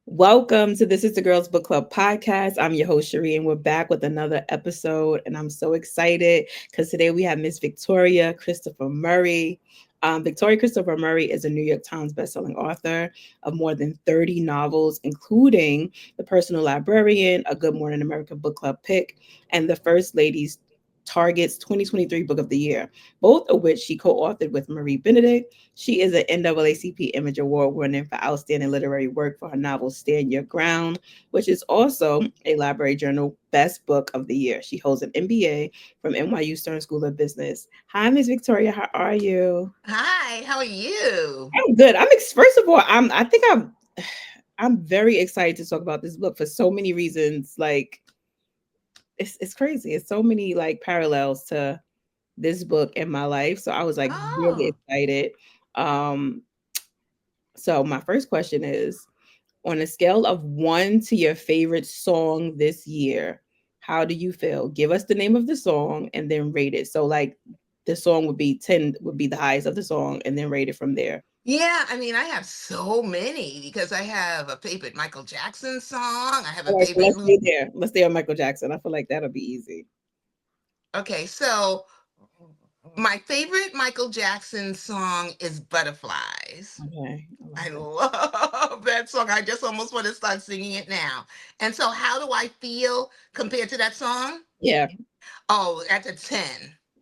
Welcome to the Sistah Girls Book Club podcast. I'm your host, Cherie, and we're back with another episode. And I'm so excited because today we have Miss Victoria Christopher Murray. Victoria Christopher Murray is a New York Times bestselling author of more than 30 novels, including The Personal Librarian, a Good Morning America Book Club pick, and the First Lady's Target's 2023 Book of the Year, both of which she co-authored with Marie Benedict. She is an NAACP Image Award winner for outstanding literary work for her novel Stand Your Ground, which is also a Library Journal Best Book of the Year. She holds an MBA from NYU Stern School of Business. Hi, Miss Victoria. How are you? Hi, how are you? I'm good. First of all, I'm very excited to talk about this book for so many reasons. Like it's crazy. It's so many like parallels to this book in my life. So I was like really Oh, excited. Um, so my first question is, on a scale of 1 to your favorite song this year, how do you feel? Give us the name of the song and then rate it. So like the song would be 10 would be the highest of the song and then rate it from there. yeah. I have so many because I have a favorite Michael Jackson song. I have a All right, so favorite. let's stay there. Let's stay on Michael Jackson. I feel like that'll be easy. Okay, so my favorite Michael Jackson song is Butterflies. Okay. I I like that. love that song. I just almost want to start singing it now. And so, how do I feel compared to that song? Yeah. Oh, at a 10.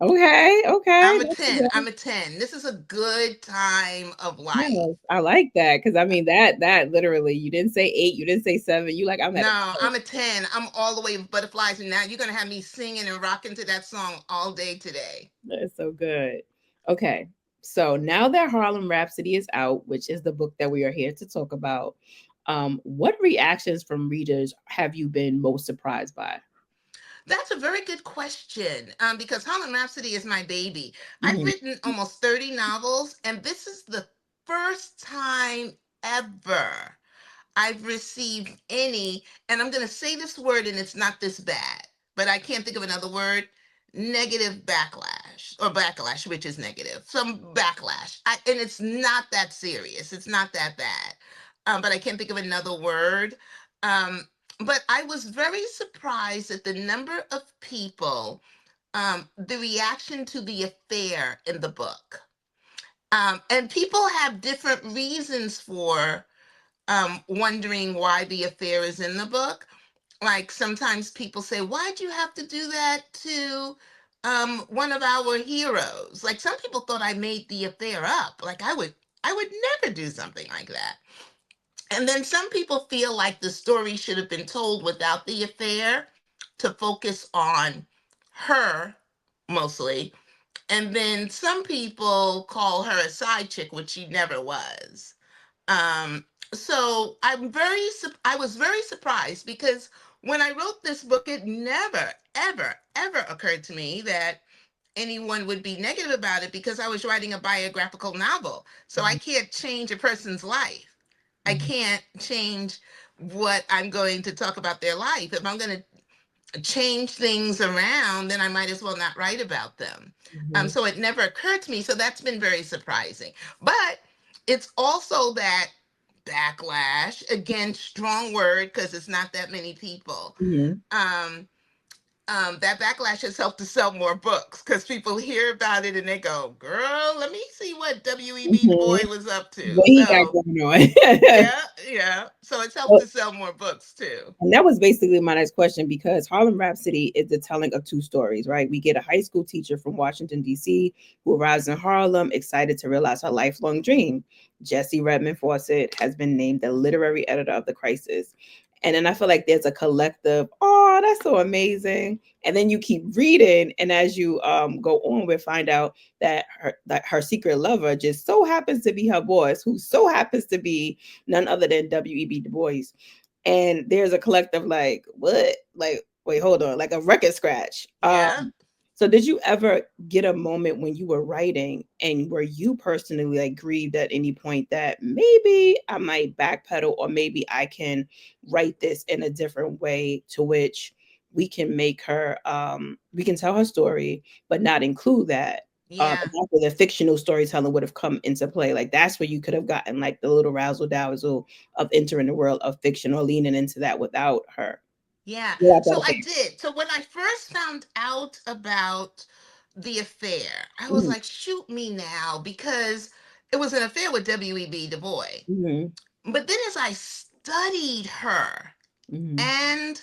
Okay. Okay. I'm a That's 10. good. I'm a 10. This is a good time of life. Yes, I like that because I mean that literally you didn't say 8, you didn't say 7. You like I'm at a No, 10. I'm a 10. I'm all the way with butterflies, and now you're gonna have me singing and rocking to that song all day today. That's so good. Okay. So now that Harlem Rhapsody is out, which is the book that we are here to talk about, what reactions from readers have you been most surprised by? That's a very good question. Because Harlem Rhapsody is my baby. I've Mhm. written almost 30 novels, and this is the first time ever I've received any, and I'm gonna say this word and it's not this bad, but I can't think of another word, negative backlash or backlash, which is negative. Some backlash. And it's not that serious. It's not that bad. But I can't think of another word. Um, but I was very surprised at the number of people, the reaction to the affair in the book. And people have different reasons for wondering why the affair is in the book. Like sometimes people say, why'd you have to do that to one of our heroes? Like some people thought I made the affair up. Like I would never do something like that. And then some people feel like the story should have been told without the affair to focus on her mostly. And then some people call her a side chick, which she never was. So I was very surprised because when I wrote this book, it never, ever, ever occurred to me that anyone would be negative about it because I was writing a biographical novel. So I Mhm. can't change a person's life. I Mhm. can't change what I'm going to talk about their life. If I'm going to change things around, then I might as well not write about them. Mhm. So it never occurred to me. So that's been very surprising. But it's also that backlash, again, strong word because it's not that many people. Mhm. Um, that backlash has helped to sell more books because people hear about it and they go, "Girl, let me see what W.E.B. Du Mhm. Bois was up to." What he got So going on? yeah, yeah. So it's helped to sell more books too. And that was basically my next question because Harlem Rhapsody is the telling of two stories, right? We get a high school teacher from Washington, D.C., who arrives in Harlem excited to realize her lifelong dream. Jessie Redmon Fauset has been named the literary editor of The Crisis. And then I feel like there's a collective, oh, that's so amazing. And then you keep reading, and as you go on, we find out that her secret lover just so happens to be her boss, who so happens to be none other than W.E.B. Du Bois. And there's a collective like, what? Like, wait, hold on, like a record scratch. Yeah. So did you ever get a moment when you were writing and were you personally like grieved at any point that maybe I might backpedal or maybe I can write this in a different way to which we can make her we can tell her story but not include that. Yeah. And that's where the fictional storytelling would have come into play. Like that's where you could have gotten like the little razzle dazzle of entering the world of fiction or leaning into that without her, Yeah. without that So I affair. did. So when I first found out about the affair, I was Hmm. like, shoot me now, because it was an affair with W.E.B. Du Bois. Hmm. But then as I studied her Hmm. and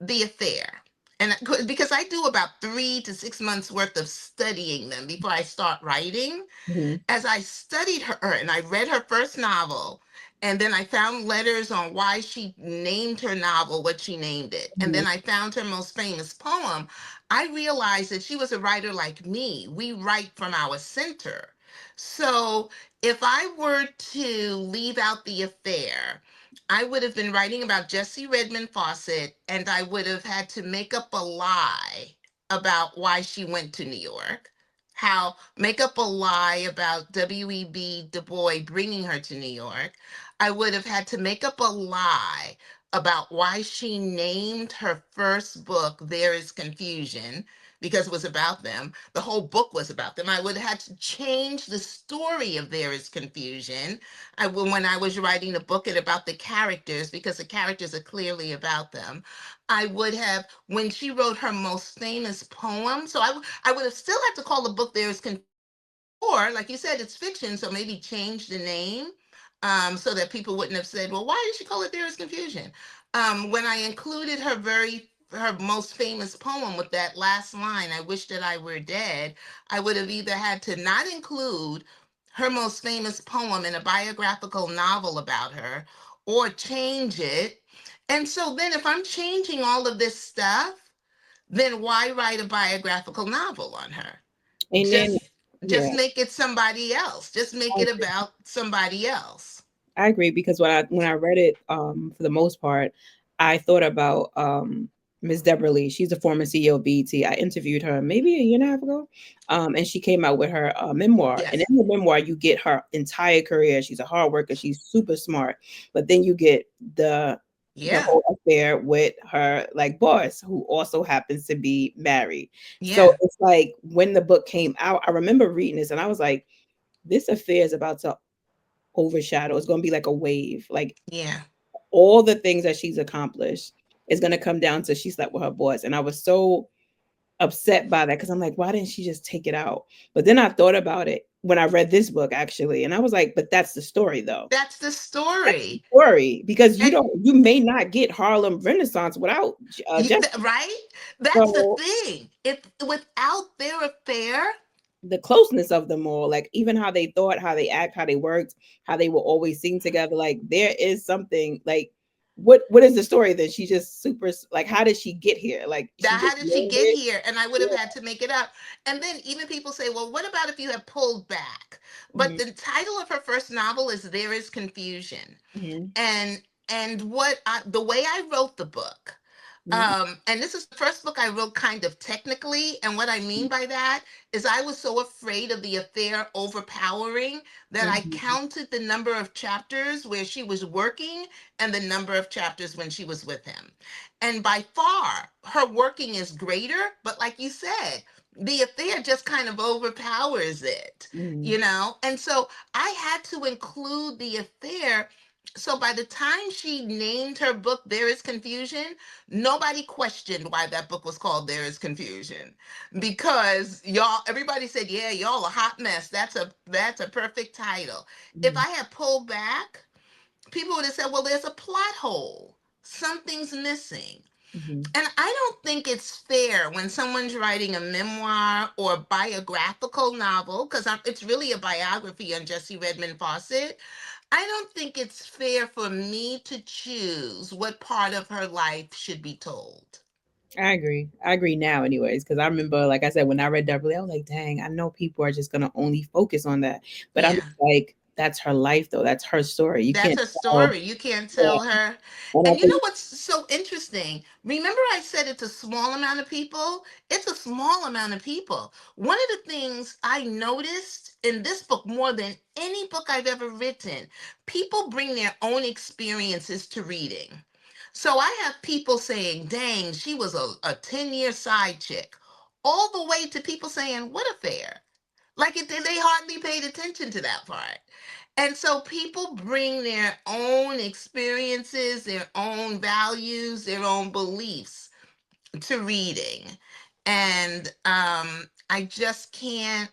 the affair, and because I do about 3 to 6 months worth of studying them before I start writing, Hmm. as I studied her and I read her first novel, and then I found letters on why she named her novel what she named it, and Hmm. then I found her most famous poem, I realized that she was a writer like me. We write from our center. So if I were to leave out the affair, I would have been writing about Jessie Redmon Fauset, and I would have had to make up a lie about why she went to New York, how make up a lie about W.E.B. Du Bois bringing her to New York. I would have had to make up a lie about why she named her first book There Is Confusion, because it was about them. The whole book was about them. I would have had to change the story of There Is Confusion. When I was writing the book and about the characters, because the characters are clearly about them. I would have, when she wrote her most famous poem, so I would have still had to call the book There Is Confusion, or like you said, it's fiction, so maybe change the name, so that people wouldn't have said, well, why did she call it There Is Confusion? When I included her most famous poem with that last line, I wish that I were dead, I would have either had to not include her most famous poem in a biographical novel about her, or change it. And so then if I'm changing all of this stuff, then why write a biographical novel on her? And then, Just yeah, make it somebody else. Just make it about somebody else. I agree because when I read it, for the most part, I thought about Miss Deborah Lee. She's the former CEO of BET. I interviewed her maybe a year and a half ago, and she came out with her memoir. And Yes. in the memoir, you get her entire career. She's a hard worker. She's super smart, but then you get the Yeah. whole affair with her like boss, who also happens to be married. So Yeah. it's like when the book came out, I remember reading this, and I was like, this affair is about to overshadow. It's going to be like a wave. Like Yeah. all the things that she's accomplished is going to come down to she slept with her boss. And I was so upset by that because I'm like, why didn't she just take it out? But then I thought about it when I read this book actually, and I was like, but that's the story though. That's the That's the story. story because And you may not get Harlem Renaissance without Jesse. right? That's the So thing. If without their affair, the closeness of them all, like even how they thought, how they act, how they worked, how they will always sing together. Like there is something like what is the story that she just super like how did she get here? Like she that just how did she named get it. here? And I would have had to make it up. And then even people say, well, what about if you have pulled back? But Yeah. the title of her first novel is There Is Confusion. Hmm. And the way I wrote the book, Hmm. and this is the first book I wrote kind of technically. And what I mean by that is I was so afraid of the affair overpowering that I Hmm. counted the number of chapters where she was working and the number of chapters when she was with him. And by far, her working is greater. But like you said, the affair just kind of overpowers it, Hmm. you know? And so I had to include the affair. So by the time she named her book There Is Confusion, nobody questioned why that book was called There Is Confusion, because y'all, everybody said, yeah, y'all a hot mess. That's a perfect title. If Hmm. I had pulled back, people would have said, well, there's a plot hole, something's missing. Hmm. And I don't think it's fair when someone's writing a memoir or biographical novel, because it's really a biography on Jessie Redmon Fauset. I don't think it's fair for me to choose what part of her life should be told. I agree. I agree now, anyways, because I remember, like I said, when I read Beverly, I was like, dang, I know people are just gonna only focus on that. But I'm Yeah. just like, that's her life though. That's her story. You That's can't her tell. story. You can't Yeah. tell her. And I And you know think what's so interesting? Remember, I said it's a small amount of people? It's a small amount of people. One of the things I noticed in this book more than any book I've ever written, people bring their own experiences to reading. So I have people saying, dang, she was a 10-year side chick, all the way to people saying, what affair? Like they hardly paid attention to that part. And so people bring their own experiences, their own values, their own beliefs to reading. And I just can't,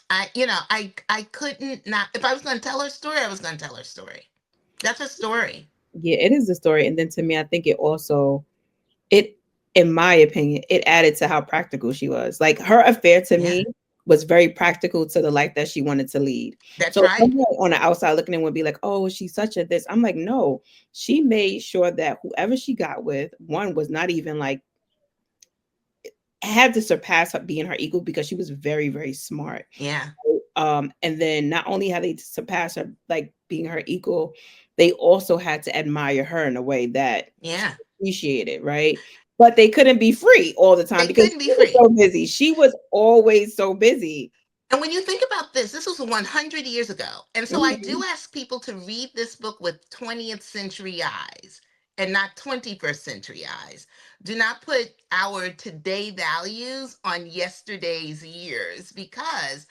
I couldn't not, if I was going to tell her story, I was going to tell her story. That's a story. Yeah, it is the story. And then to me, I think it also it in my opinion, it added to how practical she was. Like her affair to Yeah, me was very practical to the life that she wanted to lead. that's So right. someone on the outside looking in would be like, oh, she's such a this. I'm like, no, she made sure that whoever she got with, one was not even like had to surpass her being her equal because she was very, very smart. Yeah, And then not only had they surpassed her like being her equal, they also had to admire her in a way that she yeah. appreciated, right? But they couldn't be free all the time They because couldn't she be was free. so busy. She was always so busy. And when you think about this, this was 100 years ago. And so I do Mhm. ask people to read this book with 20th century eyes and not 21st century eyes. Do not put our today values on yesterday's years, because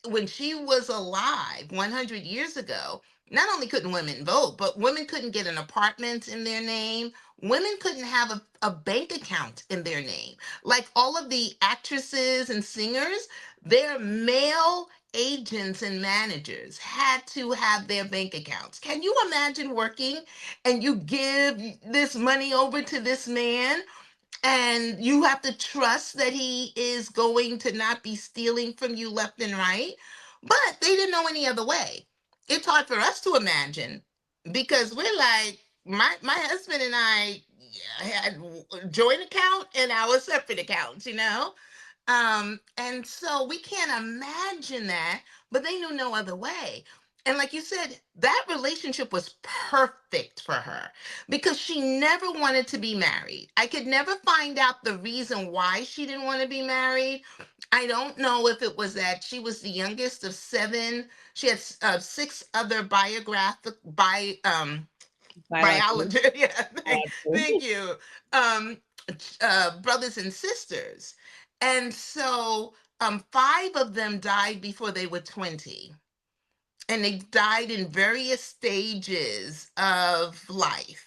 when she was alive 100 years ago, not only couldn't women vote, but women couldn't get an apartment in their name. Women couldn't have a bank account in their name. Like all of the actresses and singers, their male agents and managers had to have their bank accounts. Can you imagine working and you give this money over to this man, and you have to trust that he is going to not be stealing from you left and right? But they didn't know any other way. It's hard for us to imagine, because we're like, my husband and I had a joint account and our separate accounts, and so we can't imagine that, but they knew no other way. And like you said, that relationship was perfect for her because she never wanted to be married. I could never find out the reason why she didn't want to be married. I don't know if it was that she was the youngest of seven. She had six other Biology. biology. Yeah, thank Biology. you. Um, brothers and sisters. And so five of them died before they were 20, and they died in various stages of life.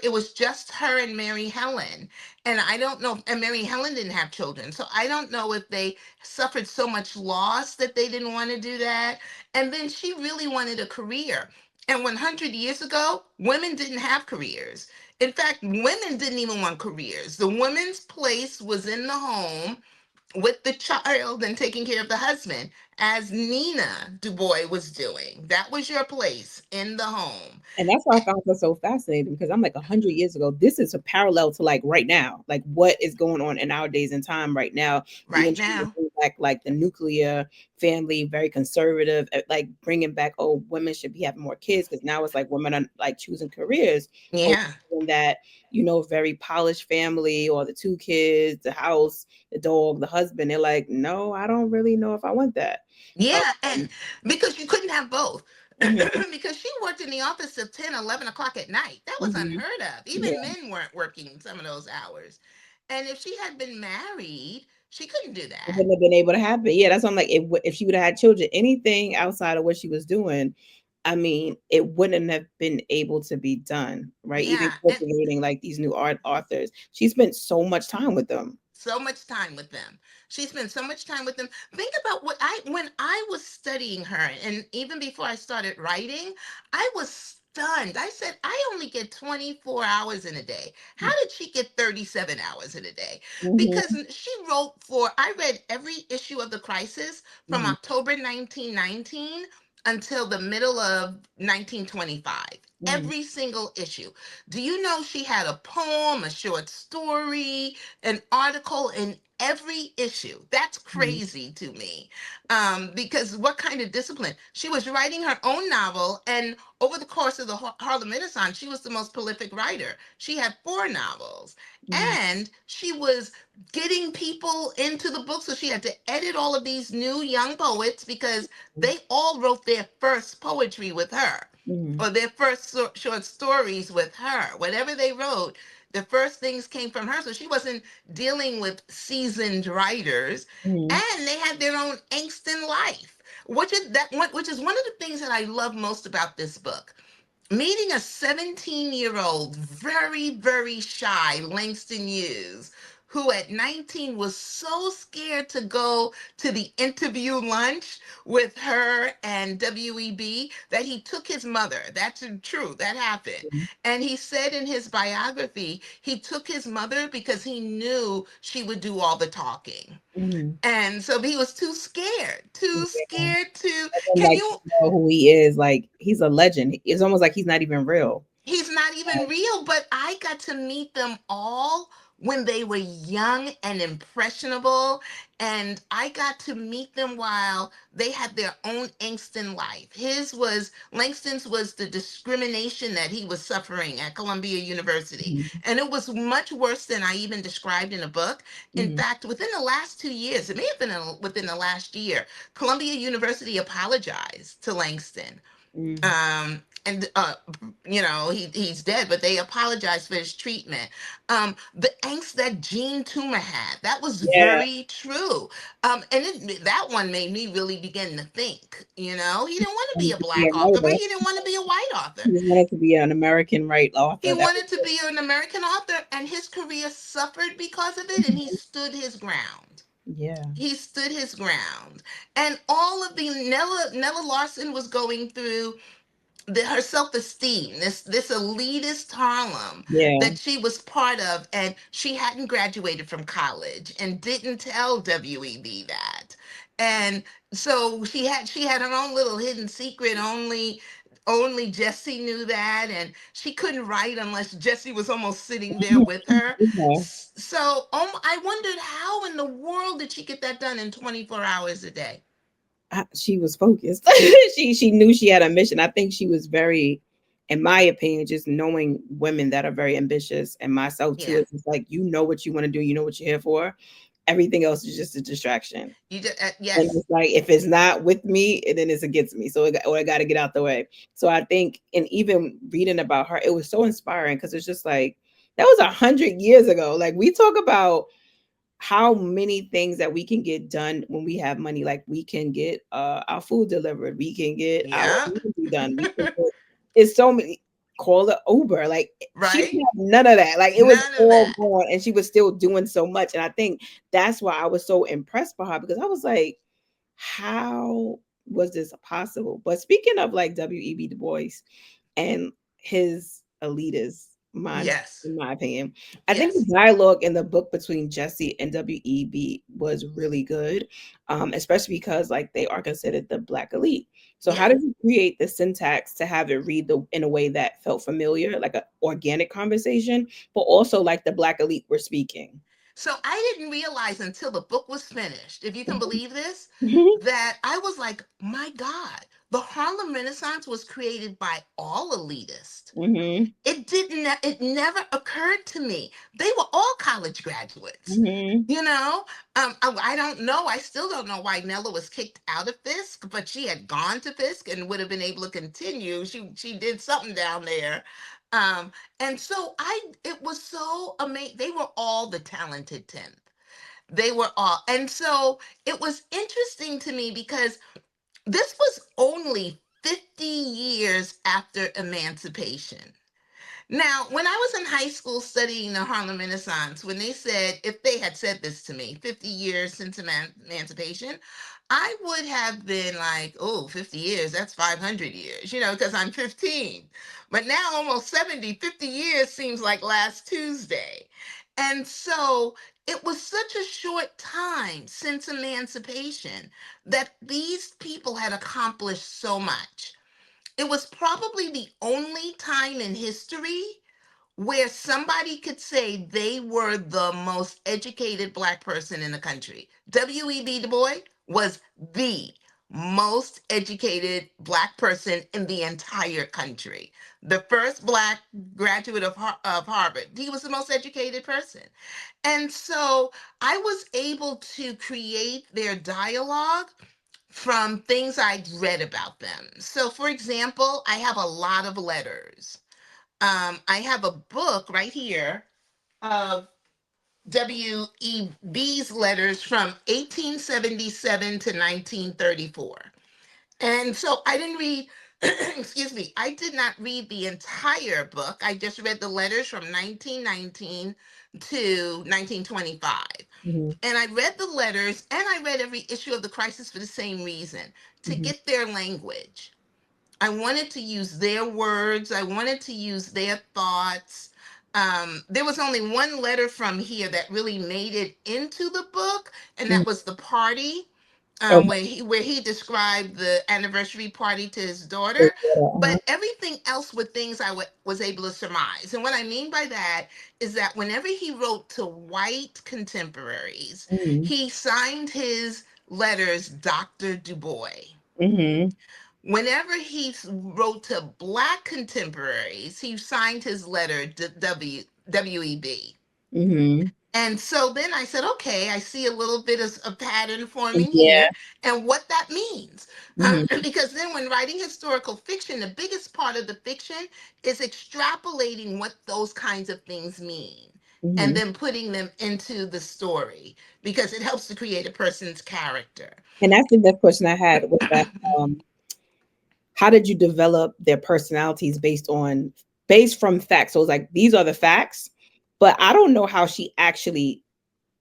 It was just her and Mary Helen, and I don't know. And Mary Helen didn't have children, so I don't know if they suffered so much loss that they didn't want to do that. And then she really wanted a career. And 100 years ago, women didn't have careers. In fact, women didn't even want careers. The woman's place was in the home with the child and taking care of the husband, as Nina Du Bois was doing. That was your place in the home. And that's why I found that so fascinating because I'm like 100 years ago. This is a parallel to like right now, like what is going on in our days and time right now. Even Right trying to now. bring back like the nuclear family, very conservative, like bringing back, oh, women should be having more kids because now it's like women are like choosing careers over Yeah. that, very polished family or the two kids, the house, the dog, the husband. They're like, no, I don't really know if I want that. Yeah. Um, And because you couldn't have both. mhm, Because she worked in the office till 10, 11 o'clock at night. That was mhm. unheard of. Even Yeah. men weren't working some of those hours. And if she had been married, she couldn't do that. Wouldn't have been able to happen. Yeah, that's what I'm like. If she would have had children, anything outside of what she was doing, I mean, it wouldn't have been able to be done, right? Even Yeah. And cultivating like these new authors, she spent so much time with them. so much time with them. She spent so much time with them. Think about what I when I was studying her, and even before I started writing, I was stunned. I said, I only get 24 hours in a day. How did she get 37 hours in a day? Because Mhm, she wrote for, I read every issue of The Crisis from mhm, October 1919 until the middle of 1925. mhm, Every single issue. Do you know she had a poem, a short story, an article in every issue? That's mhm, crazy to me. Because what kind of discipline? She was writing her own novel, and over the course of the Harlem Renaissance, she was the most prolific writer. She had four novels, mhm, and she was getting people into the book. So she had to edit all of these new young poets because they all wrote their first poetry with her, mhm, or their first short stories with her. Whatever they wrote, The first things came from her, so she wasn't dealing with seasoned writers, Mhm. and they had their own angst in life, which is one of the things that I love most about this book. Meeting a 17-year-old, very, very shy Langston Hughes, who at 19 was so scared to go to the interview lunch with her and WEB that he took his mother. That's true, that happened. And he said in his biography, he took his mother because he knew she would do all the talking. Mhm. And so he was too Yeah. scared to. And Can like you know who he is, like he's a legend. It's almost like he's not even real. He's not even real, but I got to meet them all when they were young and impressionable. And I got to meet them while they had their own angst in life. Langston's was the discrimination that he was suffering at Columbia University. Mhm. And it was much worse than I even described in a book. In Mhm. fact, within the last 2 years, it may have been within the last year, Columbia University apologized to Langston. Mhm. And he's dead, but they apologized for his treatment. The angst that Jean Toomer had, that was Yeah. very true. That one made me really begin to think. He didn't want to be Wanted a to be a black author, but writer. he didn't want to be a white author. He just wanted to be an American right He author. That was wanted to be an American author, and his career suffered because of it, and he it. stood his ground. Yeah. He stood his ground. And all of the Nella Larson was going through her self-esteem, this elitist Harlem Yeah. that she was part of, and she hadn't graduated from college and didn't tell WEB that. And so she had her own little hidden secret. Only Jessie knew that, and she couldn't write unless Jessie was almost sitting there with her. Yeah. So I wondered how in the world did she get that done in 24 hours a day? She was focused. She knew she had a mission. I think she was very, in my opinion, just knowing women that are very ambitious and myself too. Yeah. It's just like you know what you want to do, you know what you're here for. Everything else is just a distraction. You just And yes. it's like if it's not with me, then it's against me. So I got to get out the way. So I think, and even reading about her, it was so inspiring because it's just like that was 100 years ago. Like we talk about how many things that we can get done when we have money. Like we can get our food delivered, we can get our Yeah. laundry done, we can get, it's so many, call it Uber. Like she Right? didn't have none of that. Like it was None of all that. gone and she was still doing so much. And I think that's why I was so impressed by her because I was like, how was this possible? But speaking of like W.E.B. Du Bois and his elitist mind, Yes. in my opinion, I think Yes. the dialogue in the book between Jesse and WEB was really good, especially because like they are considered the black elite. So how Yeah. did you create the syntax to have it read in a way that felt familiar, like an organic conversation, but also like the black elite were speaking? So I didn't realize until the book was finished, if you can believe this, Mhm. that I was like, my God, the Harlem Renaissance was created by all elitists. Mhm. It never occurred to me. They were all college graduates. Mhm. You know, I don't know. I still don't know why Nella was kicked out of Fisk, but she had gone to Fisk and would have been able to continue. She did something down there. Um, and so it was so amazing. They were all the talented 10th. They were all. And so it was interesting to me because this was only 50 years after emancipation. Now, when I was in high school studying the Harlem Renaissance, when they said, if they had said this to me, 50 years since emancipation, I would have been like, oh, 50 years, that's 500 years, because I'm 15. But now, almost 70, 50 years seems like last Tuesday. And so it was such a short time since emancipation that these people had accomplished so much. It was probably the only time in history where somebody could say they were the most educated black person in the country. W.E.B. Du Bois was the most educated black person in the entire country. The first black graduate of Harvard. He was the most educated person. And so I was able to create their dialogue from things I'd read about them. So, for example, I have a lot of letters. I have a book right here of W.E.B.'s letters from 1877 to 1934. And so I didn't read, excuse me, I did not read the entire book. I just read the letters from 1919 to 1925. Mm-hmm. And I read the letters and I read every issue of the Crisis for the same reason, to Mm-hmm. get their language. I wanted to use their words, I wanted to use their thoughts. There was only one letter from here that really made it into the book, and that was the party, Okay. where he described the anniversary party to his daughter. Uh-huh. But everything else were things I was able to surmise. And what I mean by that is that whenever he wrote to white contemporaries, Mm-hmm. he signed his letters Dr. Du Bois. Mm-hmm. Whenever he wrote to black contemporaries, he signed his letter WEB. Mm-hmm. And so then I said, okay, I see a little bit of a pattern forming Yeah. here and what that means. Mm-hmm. Because then when writing historical fiction, the biggest part of the fiction is extrapolating what those kinds of things mean and Mm-hmm. then putting them into the story because it helps to create a person's character. And that's the next question I had was that um, how did you develop their personalities based from facts? So it's like these are the facts, but I don't know how she actually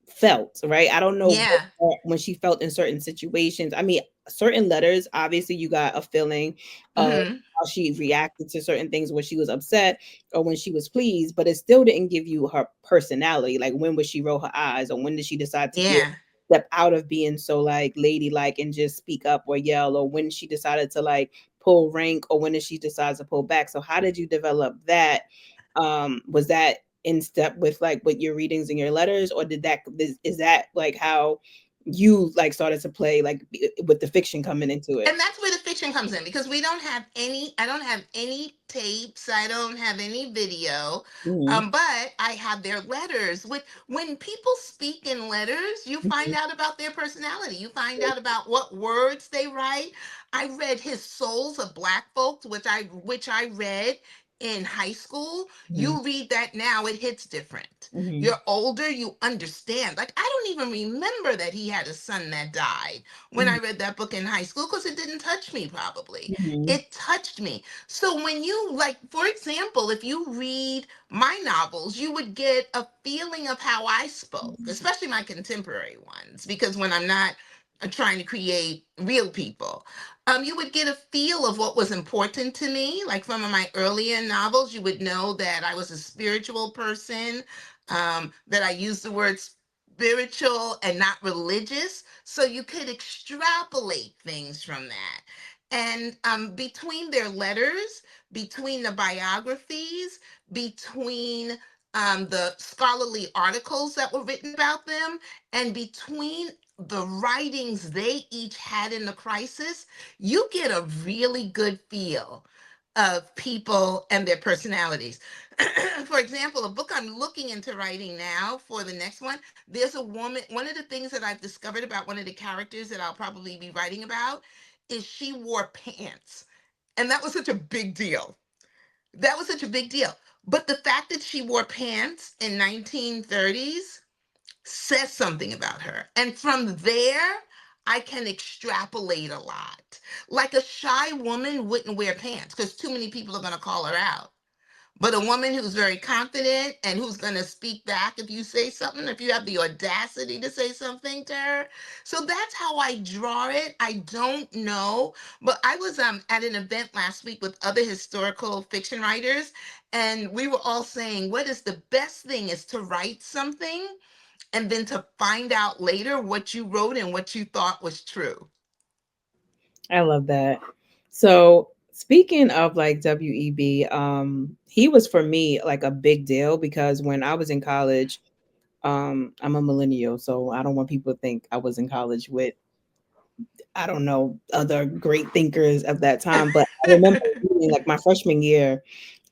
felt, right? I don't know Yeah. when she felt in certain situations. I mean, certain letters, obviously, you got a feeling of Hmm. how she reacted to certain things when she was upset or when she was pleased, but it still didn't give you her personality. Like when would she roll her eyes or when did she decide to get Yeah. step out of being so like ladylike and just speak up or yell, or when she decided to like pull rank, or when did she decide to pull back? So how did you develop that? Was that in step with like with your readings and your letters, or is that like how you like started to play like with the fiction coming into it? And that's where the fiction comes in because we don't have any, I don't have any tapes, I don't have any video, Hmm. but I have their letters. When people speak in letters, you find Hmm. out about their personality, you find out about what words they write. I read his Souls of Black Folks, which I read in high school. Hmm. You read that now, it hits different. Hmm. You're older, you understand. Like, I don't even remember that he had a son that died when Hmm. I read that book in high school because it didn't touch me, probably. Hmm. It touched me. So when you, like, for example, if you read my novels, you would get a feeling of how I spoke, especially my contemporary ones, because when I'm not trying to create real people, you would get a feel of what was important to me. Like from my earlier novels, you would know that I was a spiritual person, that I used the word spiritual and not religious. So you could extrapolate things from that. And between their letters, between the biographies, between the scholarly articles that were written about them, and between the writings they each had in the crisis, you get a really good feel of people and their personalities. For example, a book I'm looking into writing now for the next one, there's a woman. One of the things that I've discovered about one of the characters that I'll probably be writing about is she wore pants. And that was such a big deal. That was such a big deal. But the fact that she wore pants in 1930s says something about her. And from there, I can extrapolate a lot. Like a shy woman wouldn't wear pants because too many people are going to call her out. But a woman who's very confident and who's going to speak back if you say something, if you have the audacity to say something to her. So that's how I draw it. I don't know. But I was at an event last week with other historical fiction writers, and we were all saying, what is the best thing is to write something and then to find out later what you wrote and what you thought was true. I love that. So speaking of like WEB, he was for me like a big deal because when I was in college, I'm a millennial, so I don't want people to think I was in college with, I don't know, other great thinkers of that time. But I remember reading like my freshman year,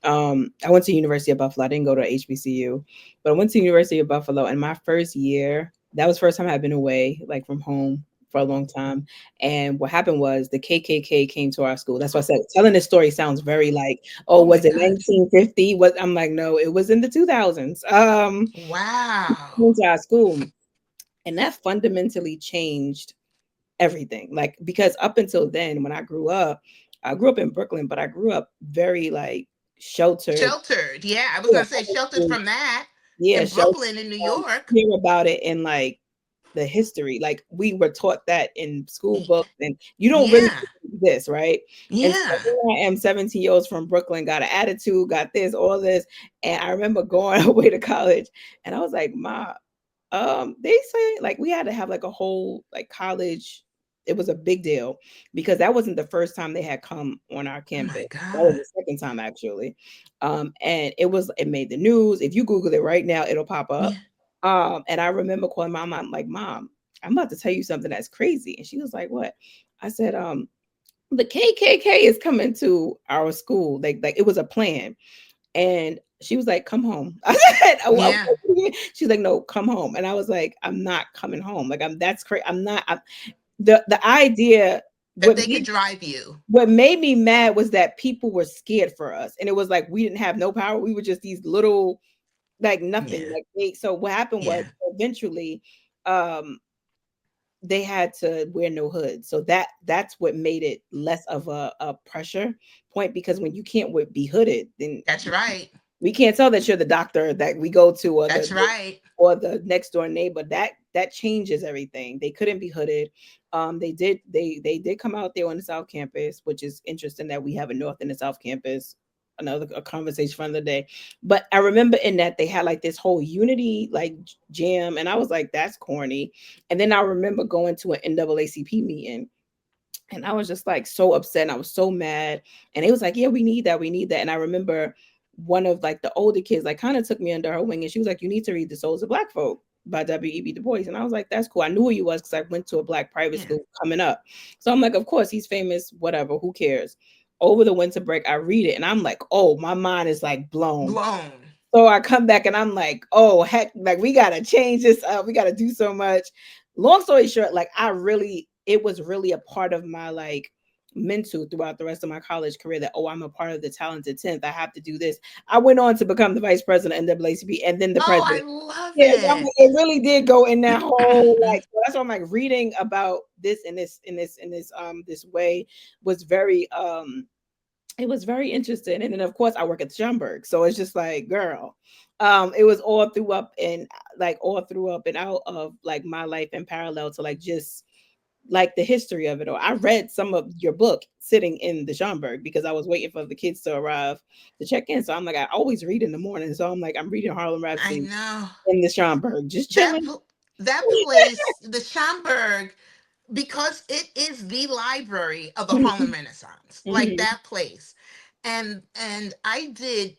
I went to University of Buffalo. I didn't go to HBCU, but I went to University of Buffalo. And my first year, that was the first time I'd been away, like from home for a long time. And what happened was the KKK came to our school. That's why I Oh, said telling this story sounds very like, oh, oh my was it gosh. 1950? What I'm like, no, it was in the 2000s. Wow. Came to our school, and that fundamentally changed everything. Like because up until then, when I grew up in Brooklyn, but I grew up very like sheltered. Sheltered. Yeah, I was Yeah, going to say sheltered from that yeah, in sheltered. Brooklyn in New York. Hear about it in like the history. Like we were taught that in school Y- books, and you don't really Yeah. this, right? And so Yeah. here I am, 17 years from Brooklyn, got an attitude, got this, all this. And I remember going away to college, and I was like, Ma, they say like we had to have like a whole like college. It was a big deal because that wasn't the first time they had come on our Oh my campus. That was God. the second time actually. And it made the news. If you Google it right now, it'll pop up. Yeah. And I remember calling my mom, like, Mom, I'm about to tell you something that's crazy. And she was like, What? I said, the KKK is coming to our school. Like it was a plan. And she was like, "Come home." I said, "Oh, Yeah. okay." She's like, "No, come home." And I was like, "I'm not coming home. Like, that's crazy. I'm not." The idea That what they could made drive you. what made me mad was that people were scared for us, and it was like we didn't have no power. We were just these little like nothing. Yeah. Like so what happened was Yeah. eventually, um, they had to wear no hood. So that's what made it less of a pressure point because when you can't be hooded, then That's right. we can't tell that you're the doctor that we go to or That's right. the next door neighbor. That changes everything. They couldn't be hooded. They did come out there on the South Campus, which is interesting that we have a North and a South Campus. Another a conversation for another day. But I remember in that they had like this whole unity like jam, and I was like, that's corny. And then I remember going to an NAACP meeting, and I was just like so upset and I was so mad. And it was like, yeah, we need that. We need that. And I remember one of like the older kids like kind of took me under her wing and she was like, you need to read The Souls of Black Folk by W.E.B. Du Bois. And I was like, that's cool. I knew who he was because I went to a black private Yeah. school coming up. So I'm like, of course, he's famous, whatever, who cares? Over the winter break, I read it and I'm like, oh, my mind is like blown. Blown. So I come back and I'm like, oh heck, like we gotta change this up. We gotta do so much. Long story short, like it was really a part of my like mental throughout the rest of my college career that I'm a part of the talented 10th. I have to do this. I went on to become the vice president of NAACP and then the Oh, I president. love Yeah, so it it. really did go in that whole like so that's why I'm like reading about this this way was very it was very interesting. And then of course I work at the Schomburg. So it's just like, girl, it was all through up and like all through up and out of like my life in parallel to like just like the history of it all. I read some of your book sitting in the Schomburg because I was waiting for the kids to arrive to check in. So I'm like, I always read in the morning. So I'm like, I'm reading Harlem I Rhapsody know. in the Schomburg, just That chilling. that place, the Schomburg, because it is the library of the Harlem Renaissance, like Mhm, that place. And I did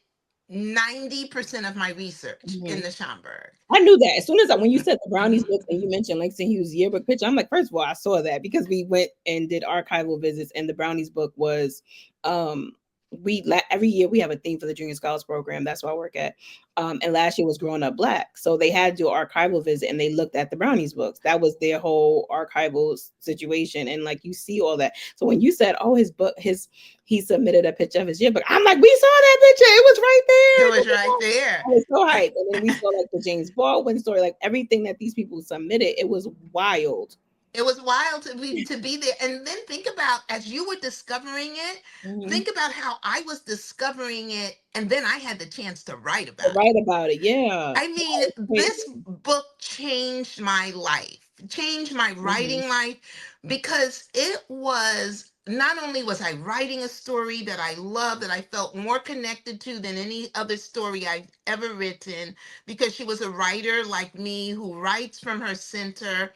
90% of my research in mhm. the Schomburg. I knew that as soon as when you said the Brownies Mhm. books and you mentioned Langston Hughes yearbook picture, I'm like, first of all, I saw that because we went and did archival visits, and the Brownies book was, um, every year we have a theme for the Junior Scholars Program. That's why I work at, and last year was Growing Up Black, so they had to do an archival visit and they looked at the Brownies books. That was their whole archival situation, and like you see all that. So when you said, oh, his book, his he submitted a picture of his yearbook, I'm like, we saw that picture. It was right It there. was right there. I was so hyped. And then we saw like the James Baldwin story, like everything that these people submitted. It was wild. It was wild to be there. And then think about as you were discovering it, Mhm. think about how I was discovering it and then I had the chance to write To about it. write about it. Yeah. I No, mean, it's this crazy. book changed my life, changed my Mhm. writing life, because it was not only was I writing a story that I loved, that I felt more connected to than any other story I've ever written, because she was a writer like me who writes from her center,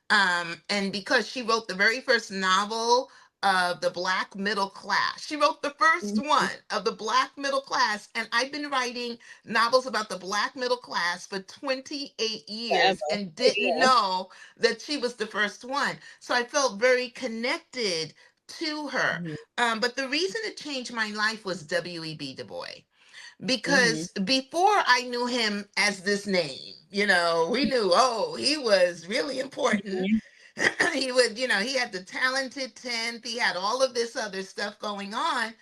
and because she wrote the very first novel of the Black middle class. She wrote the first Mhm. one of the Black middle class, and I've been writing novels about the Black middle class for 28 years Forever. and didn't Yeah. know that she was the first one. So I felt very connected to her. Mhm. But the reason it changed my life was W.E.B. Du Bois, Mhm. because before I knew him as this name, we knew, oh, he was really important. Mhm. He would, he had the talented 10th, he had all of this other stuff going on.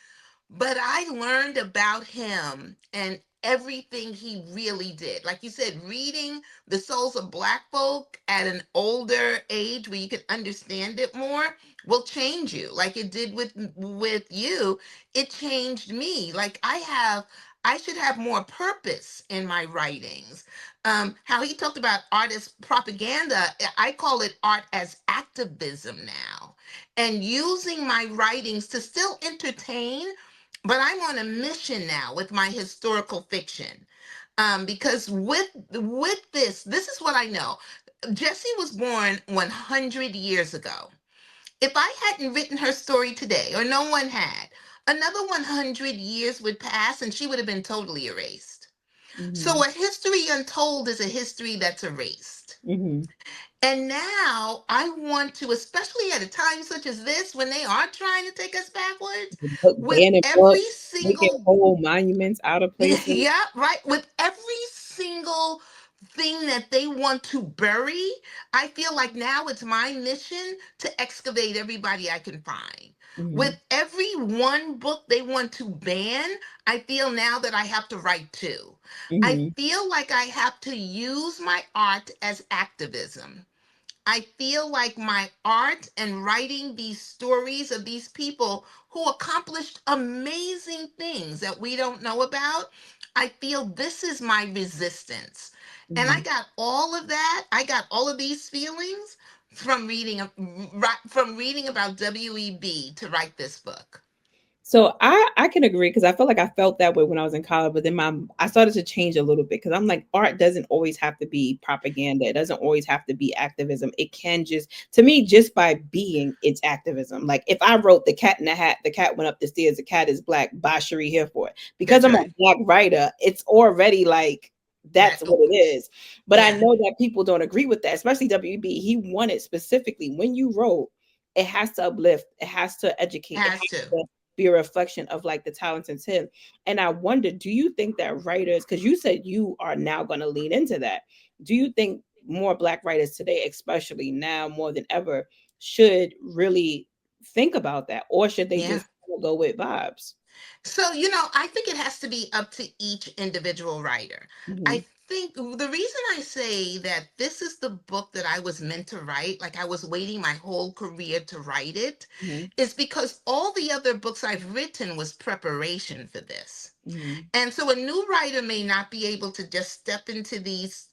But I learned about him and everything he really did. Like you said, reading The Souls of Black Folk at an older age where you can understand it more will change you. Like it did with you, it changed me. Like I should have more purpose in my writings. How he talked about art as propaganda, I call it art as activism now. And using my writings to still entertain, but I'm on a mission now with my historical fiction. Because with this is what I know. Jessie was born 100 years ago. If I hadn't written her story today, or no one had, another 100 years would pass and she would have been totally erased. So Mhm. a history untold is a history that's erased. Mhm. And now I want to, especially at a time such as this, when they are trying to take us backwards, Book with banning every books, making single whole monuments out of places. yeah, right. With every single thing that they want to bury, I feel like now it's my mission to excavate everybody I can find. Mhm. With every one book they want to ban, I feel now that I have to write two. I Mhm. feel like I have to use my art as activism. I feel like my art and writing these stories of these people who accomplished amazing things that we don't know about, I feel this is my resistance. And I Mhm. got all of that. I got all of these feelings from reading about WEB to write this book. So I can agree because I felt like I felt that way when I was in college, but then I started to change a little bit because I'm like art doesn't always have to be propaganda. It doesn't always have to be activism. It can just to me just by being it's activism. Like if I wrote The Cat in the Hat, the cat went up the stairs, the cat is black, bye Cherie here for it. Because That's I'm a right. black writer, it's already like that's That what it is. But I yeah, know that people don't agree with that, especially WB. He wanted specifically when you wrote, it has to uplift, it has to educate, it has has to. to be a reflection of like the talents in him. And I wonder, do you think that writers, because you said you are now going to lean into that, do you think more Black writers today, especially now more than ever, should really think about that, or should they Yeah. just go with vibes? So, I think it has to be up to each individual writer. Hmm. I think the reason I say that this is the book that I was meant to write, like I was waiting my whole career to write it, Hmm. is because all the other books I've written was preparation for this. Hmm. And so a new writer may not be able to just step into these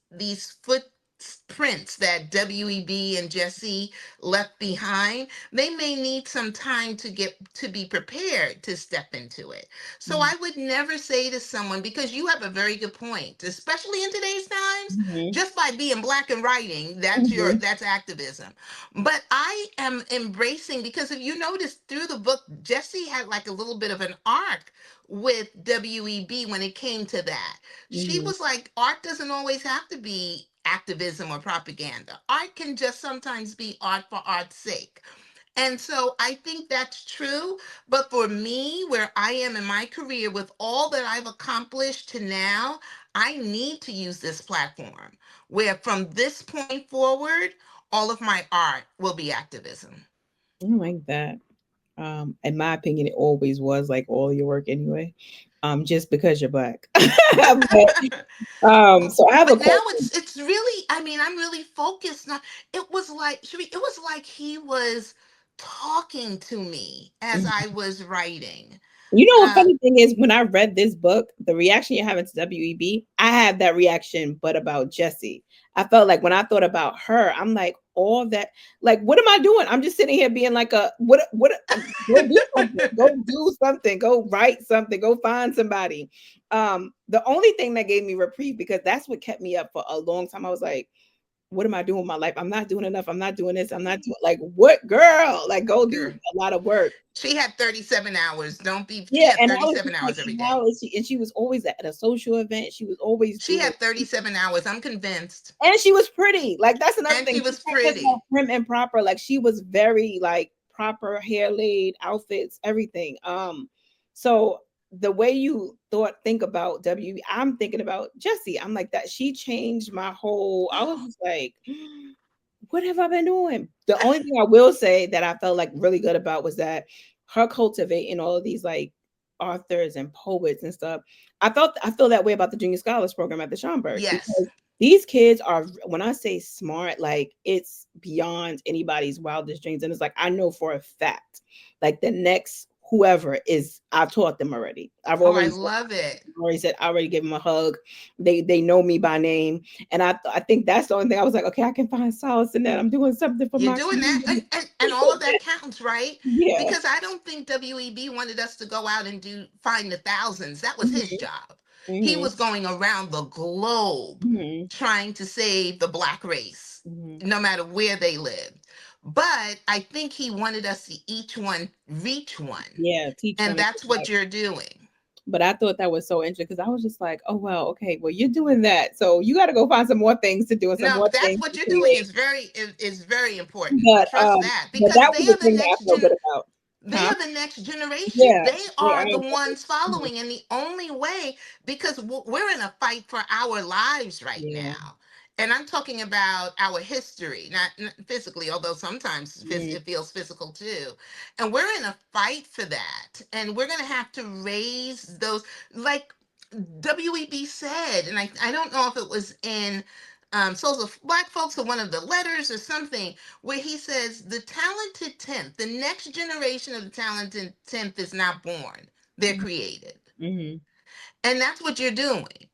footprints that WEB and Jesse left behind. They may need some time to get to be prepared to step into it. So I would never say to someone, because you have a very good point, especially in today's times, Hmm. just by being black and writing, Hmm. that's activism. But I am embracing, because if you notice through the book, Jesse had like a little bit of an arc with WEB when it came to that. She Hmm. was like, art doesn't always have to be activism or propaganda. Art can just sometimes be art for art's sake. And so I think that's true. But for me, where I am in my career with all that I've accomplished to now, I need to use this platform where from this point forward, all of my art will be activism. I like that. In my opinion, it always was like all your work anyway. Just because you're Black. So I have a But now question. it's really, I mean, I'm really focused now. It was like, Sheree, it was like he was talking to me as I was writing. You know what Uh, funny thing is when I read this book, the reaction you're having to WEB, I have that reaction, but about Jessie. I felt like when I thought about her, I'm like, all that, like, what am I doing? I'm just sitting here being like go do something, go do something, go write something, go find somebody. The only thing that gave me reprieve, because that's what kept me up for a long time. I was like, what am I doing with my life? I'm not doing enough. I'm not doing this. I'm not doing like what girl? Like go do girl, a lot of work. she had 37 hours. She Yeah, had and I was 37 just like, hours every and day. how is she? And she was always at a social event. She was always She doing, had 37 hours. I'm convinced. and she was pretty. Like that's another And thing. she She was can't just have pretty. prim and proper. Like she was very like proper, hair laid, outfits, everything. So the way you think about I'm thinking about Jessie. I'm like that. She changed my whole. I was just like, what have I been doing? The only thing I will say that I felt like really good about was that her cultivating all of these like authors and poets and stuff. I feel that way about the Junior Scholars Program at the Schomburg Yes. because these kids are, when I say smart, like it's beyond anybody's wildest dreams. And it's like I know for a fact, like the next whoever is, I've taught them already. Oh, I love it. I already gave them a hug. They know me by name, and I think that's the only thing I was like, okay, I can find solace in that. I'm doing something for You're my doing that, community. and all of that counts, right? Yeah. Because I don't think WEB wanted us to go out and do find the thousands. That was his Hmm. job. He Hmm. was going around the globe Hmm. trying to save the black race, Hmm. no matter where they lived. But I think he wanted us to each one reach one, Yeah, teach and them. that's what you're doing. But I thought that was so interesting because I was just like, oh well, okay, well you're doing that, so you got to go find some more things to do and some No, more that's things what to you're doing create. is very important. But Trust that, but because that they was the are the thing that I next felt good about. they Huh? are the next generation. Yeah, They they are the are. ones Mhm. following, and the only way, because we're in a fight for our lives right Yeah. now. And I'm talking about our history, not physically, although sometimes Mhm. it feels physical too. And we're in a fight for that. And we're going to have to raise those, like WEB said, and I don't know if it was in Souls of Black Folks or one of the letters or something, where he says the talented 10th, the next generation of the talented 10th is not born, they're Mhm. created. Mhm. And that's what you're doing.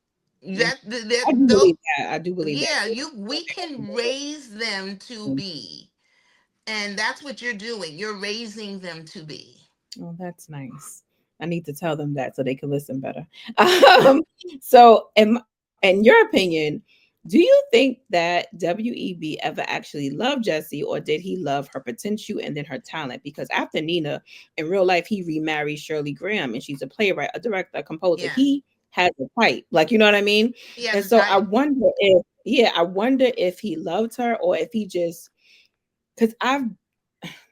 Mhm. That I do those, believe that. I do believe that. yeah, we can raise them to be. And that's what you're doing. You're raising them to be. Oh, that's nice. I need to tell them that so they can listen better. Um, so, in your opinion, do you think that WEB ever actually loved Jessie, or did he love her potential and then her talent? Because after Nina, in real life, he remarried Shirley Graham, and she's a playwright, a director, a composer. Yeah. He has a type, like you know what I mean. He has And a so I type. wonder if, yeah, I wonder if he loved her or if he just, because I've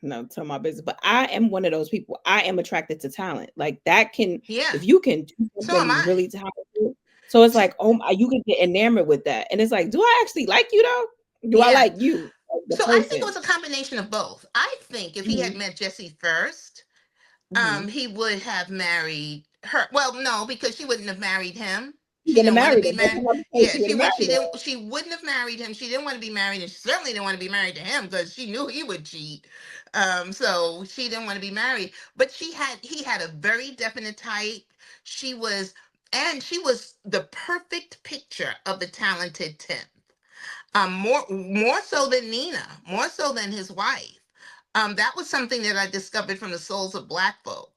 no tell my business, but I am one of those people. I am attracted to talent. Like that can, Yeah. if you can do So am something I. really talented, so it's like, oh, you can get enamored with that, and it's like, do I actually like you though? Do I Yeah. like you, like the So I think it person? was a combination of both. I think if he Hmm. had met Jesse first, Hmm. he would have married her. Well, no, because she wouldn't have married him. She She wouldn't didn't have want to married be him. That's married. what I'm saying. Yeah, She would have married him. she wouldn't have married him. She didn't want to be married, and she certainly didn't want to be married to him because she knew he would cheat. So she didn't want to be married. But he had a very definite type. She was she was the perfect picture of the talented 10th. More so than Nina, more so than his wife. That was something that I discovered from the Souls of Black Folk.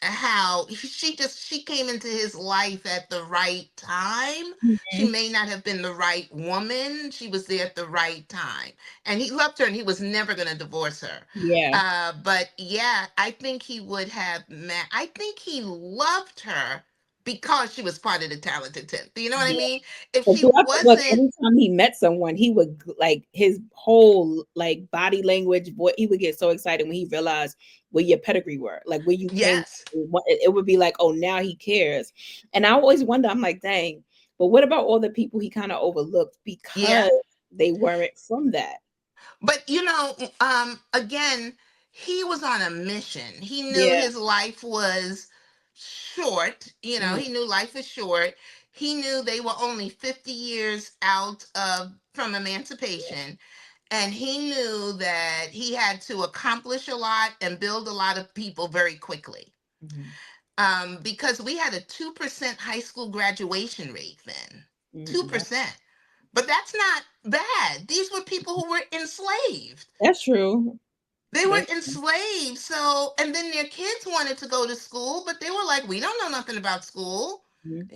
How she came into his life at the right time. She Mhm. may not have been the right woman. She was there at the right time, and he loved her, and he was never going to divorce her. Yeah. But yeah, I think he would have. I think he loved her because she was part of the talented 10th. Do you know what I mean? If But she throughout the book, wasn't, anytime he met someone, he would like his whole like body language. Boy, he would get so excited when he realized where your pedigree were, like where you came. yes, It would be like, oh, now he cares. And I always wonder, I'm like, dang. But what about all the people he kind of overlooked yeah. because they weren't from that? But again, he was on a mission. He knew Yeah. his life was short. Mhm. He knew life is short. He knew they were only 50 years out of from emancipation. And he knew that he had to accomplish a lot and build a lot of people very quickly. Mhm. Because we had a 2% high school graduation rate then. Mhm. 2%. But that's not bad. These were people who were enslaved. That's true. They were That's true. enslaved. So, and then their kids wanted to go to school, but they were like, we don't know nothing about school. Mhm.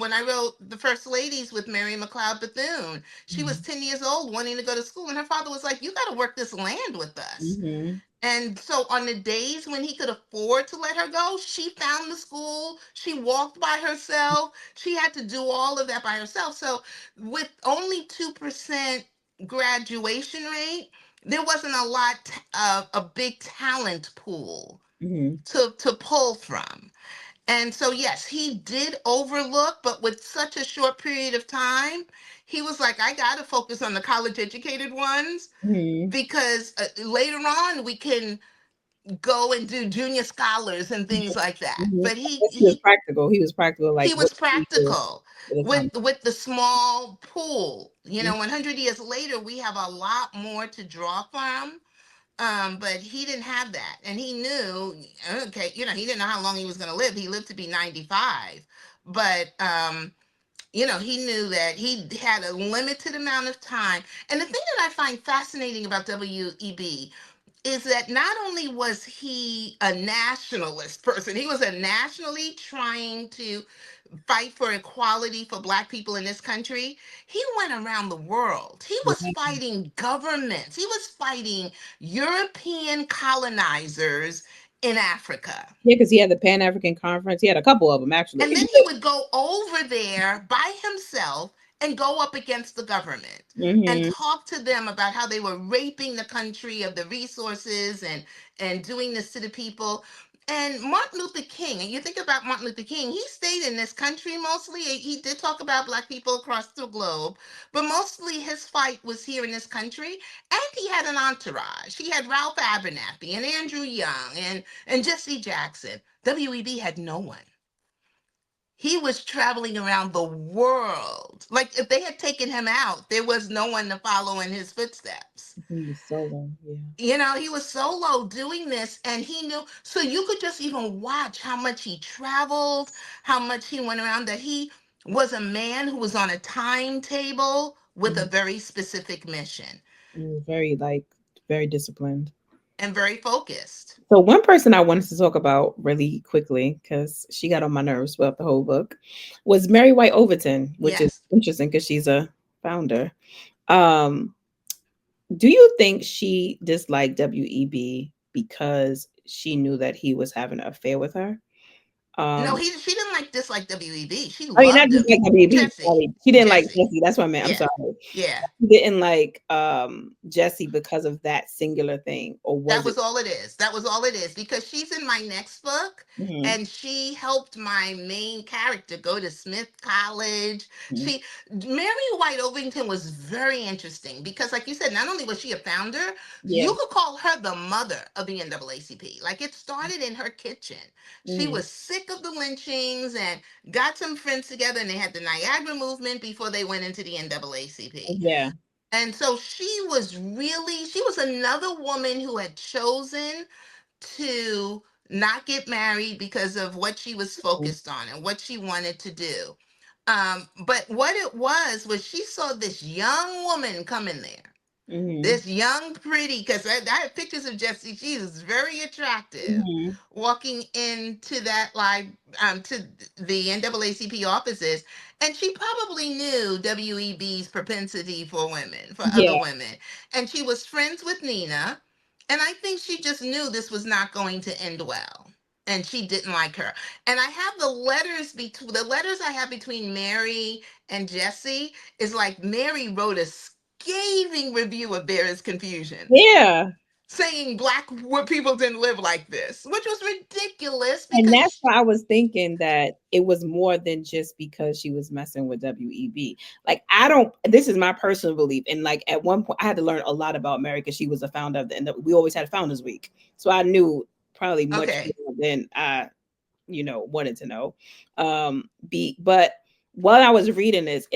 When I wrote The First Ladies with Mary McLeod Bethune, she was Mhm. 10 years old wanting to go to school, and her father was like, you got to work this land with us. Mhm. And so on the days when he could afford to let her go, she found the school. She walked by herself. She had to do all of that by herself. So with only 2% graduation rate, there wasn't a lot of a big talent pool Mhm. to pull from. And so, yes, he did overlook, but with such a short period of time, he was like, I got to focus on the college educated ones Mm-hmm. because later on we can go and do junior scholars and things like that. Mm-hmm. But I guess he was practical. He was practical, like he what was you need to practical get accomplished. with the small pool. 100 years later, we have a lot more to draw from. But he didn't have that, and he knew. Okay, he didn't know how long he was going to live. He lived to be 95, but he knew that he had a limited amount of time. And the thing that I find fascinating about WEB is that not only was he a nationalist person, he was a nationally trying to fight for equality for Black people in this country. He went around the world. He was Yeah, fighting governments. He was fighting European colonizers in Africa. because he had the Pan African Conference. He had a couple of them And actually. then he would go over there by himself and go up against the government and Mm-hmm. talk to them about how they were raping the country of the resources and doing this to the people. And Martin Luther King, and you think about Martin Luther King, he stayed in this country mostly. He did talk about Black people across the globe, but mostly his fight was here in this country. And he had an entourage. He had Ralph Abernathy and Andrew Young and Jesse Jackson. WEB had no one. He was traveling around the world. Like if they had taken him out, there was no one to follow in his footsteps. He was solo. Yeah. He was solo doing this, and he knew. So you could just even watch how much he traveled, how much he went around, that he was a man who was on a timetable with a Mhm. very specific mission He was very very disciplined. and very focused. So one person I wanted to talk about really quickly because she got on my nerves throughout the whole book was Mary White Overton, which is Yes. interesting because she's a founder. Um, do you think she disliked WEB because she knew that he was having an affair with her? No, Um, she didn't dislike WEB. She I mean, not loved just like W WEB. Jesse. Sorry, she didn't like Jesse. Jesse. That's what I meant. I'm Yeah. sorry. Yeah. She didn't like Jesse because of that singular thing, or That was it? was all it is. That was all it is because she's in my next book Mhm, and she helped my main character go to Smith College. mhm. Mary White Ovington was very interesting because, like you said, not only was she a founder, Yeah. you could call her the mother of the NAACP. Like it started in her kitchen. She Mhm. was sick of the lynchings and got some friends together and they had the Niagara movement before they went into the NAACP. Yeah. And so she was another woman who had chosen to not get married because of what she was Mhm, focused on and what she wanted to do. But what it was she saw this young woman come in there, mhm, this young, pretty, because I have pictures of Jessie. She is very attractive. mhm. Walking into that to the NAACP offices, and she probably knew WEB's propensity for women, for other Yeah. women, and she was friends with Nina, and I think she just knew this was not going to end well, and she didn't like her. And I have the letters I have between Mary and Jessie is like Mary wrote a scathing review of There Is Confusion, Yeah. saying Black people didn't live like this, which was ridiculous And that's because, why I was thinking that it was more than just because she was messing with WEB. Like, I don't, this is my personal belief. And like at one point, I had to learn a lot about Mary because she was a founder of the, and we always had a founders week. So I knew probably much okay, more than I, wanted to know. But while I was reading this,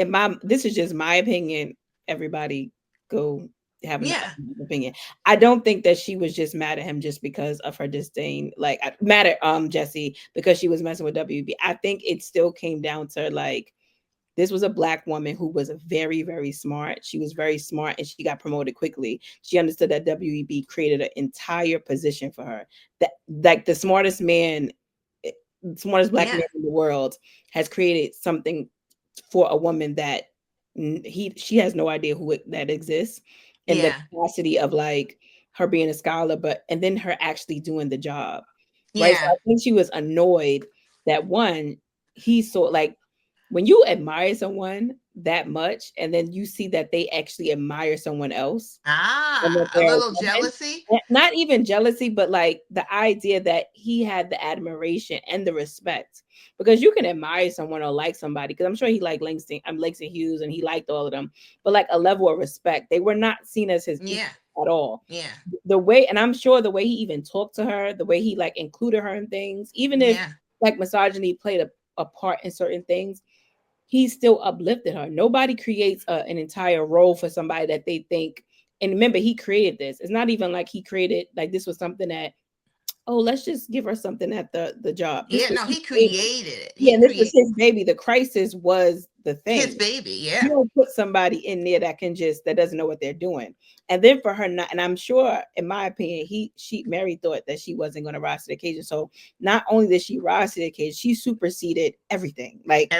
this is just my opinion. Everybody go have an yeah, opinion. I don't think that she was just mad at him just because of her disdain. Like mad at Jesse because she was messing with WB. I think it still came down to like this was a Black woman who was very, very smart. She was very smart and she got promoted quickly. She understood that WEB created an entire position for her. That like the smartest man, smartest Black man yeah, in the world has created something for a woman that she has no idea that exists, and the yeah, capacity of like her being a scholar, but and then her actually doing the job, right? So yeah, I think she was annoyed that one he saw like when you admire someone that much, and then you see that they actually admire someone else and that Ah, a they're a little woman. jealousy. Not even jealousy, but like the idea that he had the admiration and the respect. Because you can admire someone or like somebody, because I'm sure he liked Langston Hughes, and he liked all of them, but like a level of respect. They were not seen as his Yeah, equal at all. yeah, The way, and I'm sure the way he even talked to her, the way he like included her in things, even if yeah. like misogyny played a part in certain things, he still uplifted her. Nobody creates an entire role for somebody that they think. And remember, he created this. It's not even like he created like this was something that, oh, let's just give her something at the job. This Yeah, was no, his he baby. created it. Yeah, He and this was create his baby. The crisis was the his thing. baby. You Yeah, don't put somebody in there that can just that doesn't know what they're doing. And then for her not, and I'm sure, in my opinion, Mary thought that she wasn't going to rise to the occasion. So not only did she rise to the occasion, she superseded everything. Like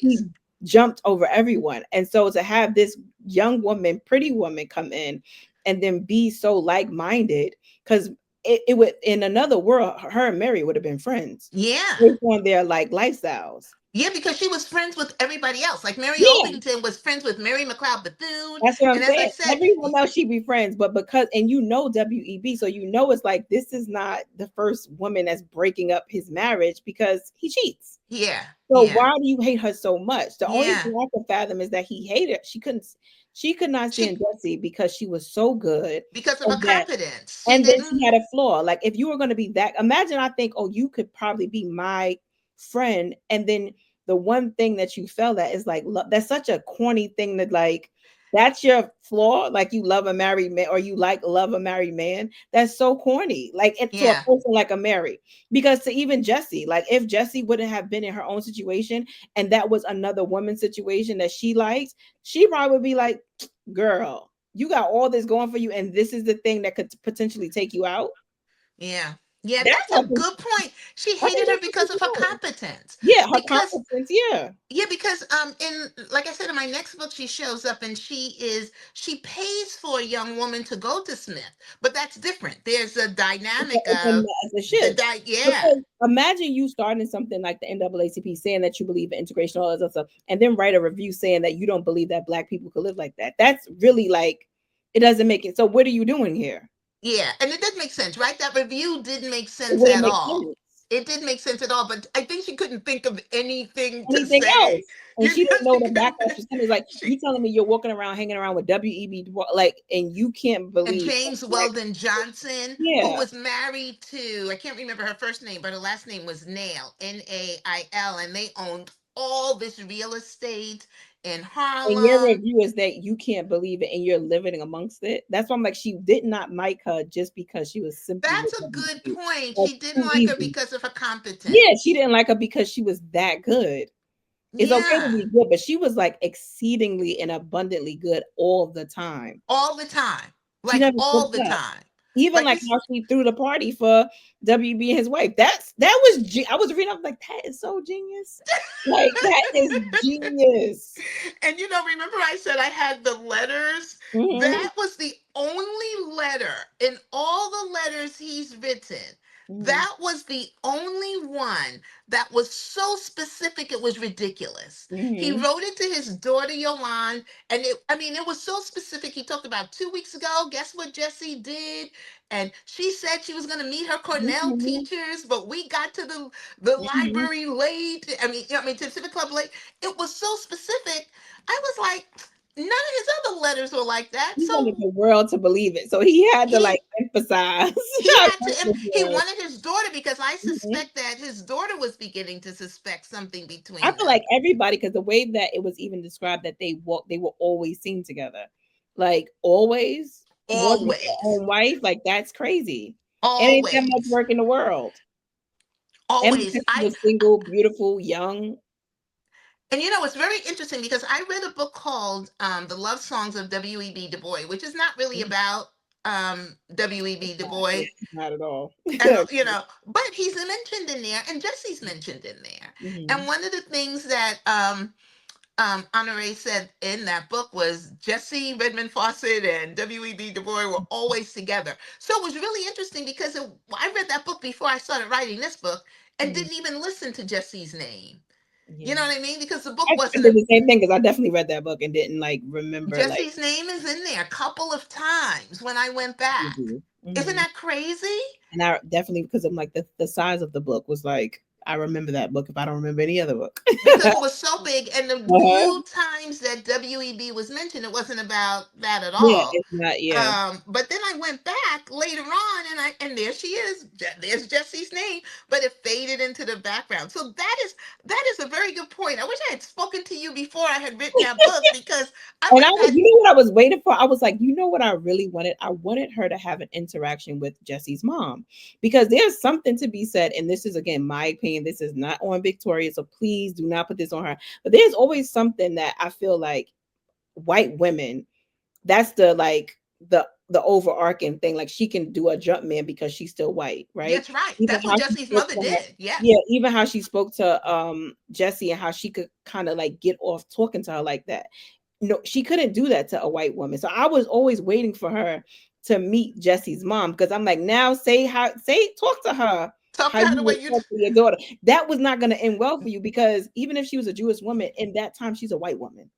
he everybody's. jumped over everyone. And so to have this young woman, pretty woman come in and then be so like-minded, because it would, in another world, her and Mary would have been friends Yeah, based on their like lifestyles. yeah, because she was friends with everybody else. Like Mary Yeah, Ovington was friends with Mary McLeod Bethune, that's what I'm and as I saying. said, Everyone else she'd be friends, but because, and you know WEB, so you know it's like this is not the first woman that's breaking up his marriage because he cheats. yeah, So yeah, why do you hate her so much? The only yeah. thing I could fathom is that he hated. She could not stand She Jessie because she was so good, because of her and that, competence, she and then she didn't. had a flaw. Like if you were going to be that, imagine I think, oh, you could probably be my friend, and then the one thing that you fell at is like that's such a corny thing that like that's your flaw. Like you love a married man, or you like love a married man. That's so corny. Like it to a Yeah, person like a Mary, because to even Jessie, like if Jessie wouldn't have been in her own situation, and that was another woman's situation that she liked, she probably would be like, girl, you got all this going for you, and this is the thing that could potentially take you out. yeah, yeah. That's That's how a good point. She I think hated her that's what because of her she's doing. competence. Yeah, her Because competence. Yeah, yeah, because in like I said in my next book, she shows up and she pays for a young woman to go to Smith, but that's different. There's a dynamic of it's a the shift. yeah, Because imagine you starting something like the NAACP saying that you believe in integration, all that other stuff, and then write a review saying that you don't believe that Black people could live like that. That's really like it doesn't make it. So what are you doing here? yeah, and it did make sense, right? That review didn't make It sense wouldn't at make all. sense. It didn't make sense at all, but I think she couldn't think of anything to Anything say. else. And You she know, didn't know she the couldn't. backlash was coming. It's like She you telling me you're walking around, hanging around with WEB, like, and you can't and believe that James Black. Weldon Johnson, who Yeah, was married to, I can't remember her first name, but her last name was Nail, Nail, and they owned all this real estate in and your Harlem. review is that you can't believe it, and you're living amongst it. That's why I'm like, she did not like her just because she was simply with That's a good WEB. point. That's She didn't too like her easy. because of her Yeah, competence. she didn't like her because she was that good. It's okay to Yeah, be good, but she was like exceedingly and abundantly good all the time. all the time. She Like never all slipped the up. time. Even Like like it's how she threw the party for WB and his wife. I was reading, I was like, that is so genius. Like that is genius. and remember I said I had the letters? Hmm. That was the only letter in all the letters he's written. Hmm. That was the only one that was so specific it was ridiculous. He Hmm. wrote it to his daughter Yolande, and it was so specific. He talked about 2 weeks ago. Guess what Jessie did? And she said she was going to meet her Cornell Hmm. teachers, but we got to the Hmm. library late. To the Civic Club late. It was so specific. I was like, none of his other letters were like that. He wanted So the world to believe it. So he had to like he emphasize he how had good to this he was. wanted his daughter because I Mhm. suspect that his daughter was beginning to suspect something I between feel them. like everybody, because the way that it was even described that they were always seen together. Like always, more than their Always. own wife. Like that's crazy. It ain't that much Always. work in the world. And Always. because she was single, beautiful, young. And it's very interesting because I read a book called The Love Songs of W.E.B. Du Bois, which is not really about W.E.B. Du Bois. Not at all. And but he's mentioned in there, and Jesse's mentioned in there. And Mhm. one of the things that Honore said in that book was Jessie Redmon Fauset and W.E.B. Du Bois were always together. So it was really interesting because I read that book before I started writing this book and Mhm. didn't even listen to Jesse's name. You Yeah. know what I mean? Because the book I wasn't did a the same thing because I definitely read that book and didn't like remember like. Jesse's name is in there a couple of times when I went back. Isn't Mm-hmm. that crazy? And I definitely, because I'm like the size of the book was like, I remember that book if I don't remember any other book. Because it was so big, and the Uh-huh. few times that WEB was mentioned, it wasn't about that at Yeah, all. it's not. Yeah, But then I went back later on, and there she is. There's Jesse's name, but it faded into the background. So that is a very good point. I wish I had spoken to you before I had written that book, because I and would I have was, had. you know what I was waiting for? I was like, you know what I really wanted? I wanted her to have an interaction with Jesse's mom because there's something to be said. And this is again my opinion. This is not on Victoria, so please do not put this on her. But there's always something that I feel like white women, that's the like the overarching thing. Like she can do a jump man because she's still white, right? That's right. Even That's what how she Jesse's spoke mother to her, did. yeah, Yes. even how she spoke to Jesse and how she could kind of like get off talking to her like that. No, she couldn't do that to a white woman. So I was always waiting for her to meet Jesse's mom because I'm like, now talk to her Talk how to her you the way would you. talk to your daughter. That was not going to end well for you because even if she was a Jewish woman in that time, she's a white woman.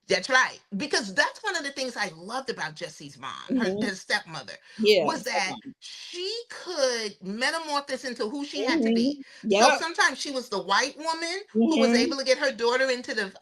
That's right. Because that's one of the things I loved about Jesse's mom, Hmm. her stepmother, Yeah. was that she could metamorphose into who she had to be. Mhm. So Yep. sometimes she was the white woman who was Mhm. able to get her daughter into the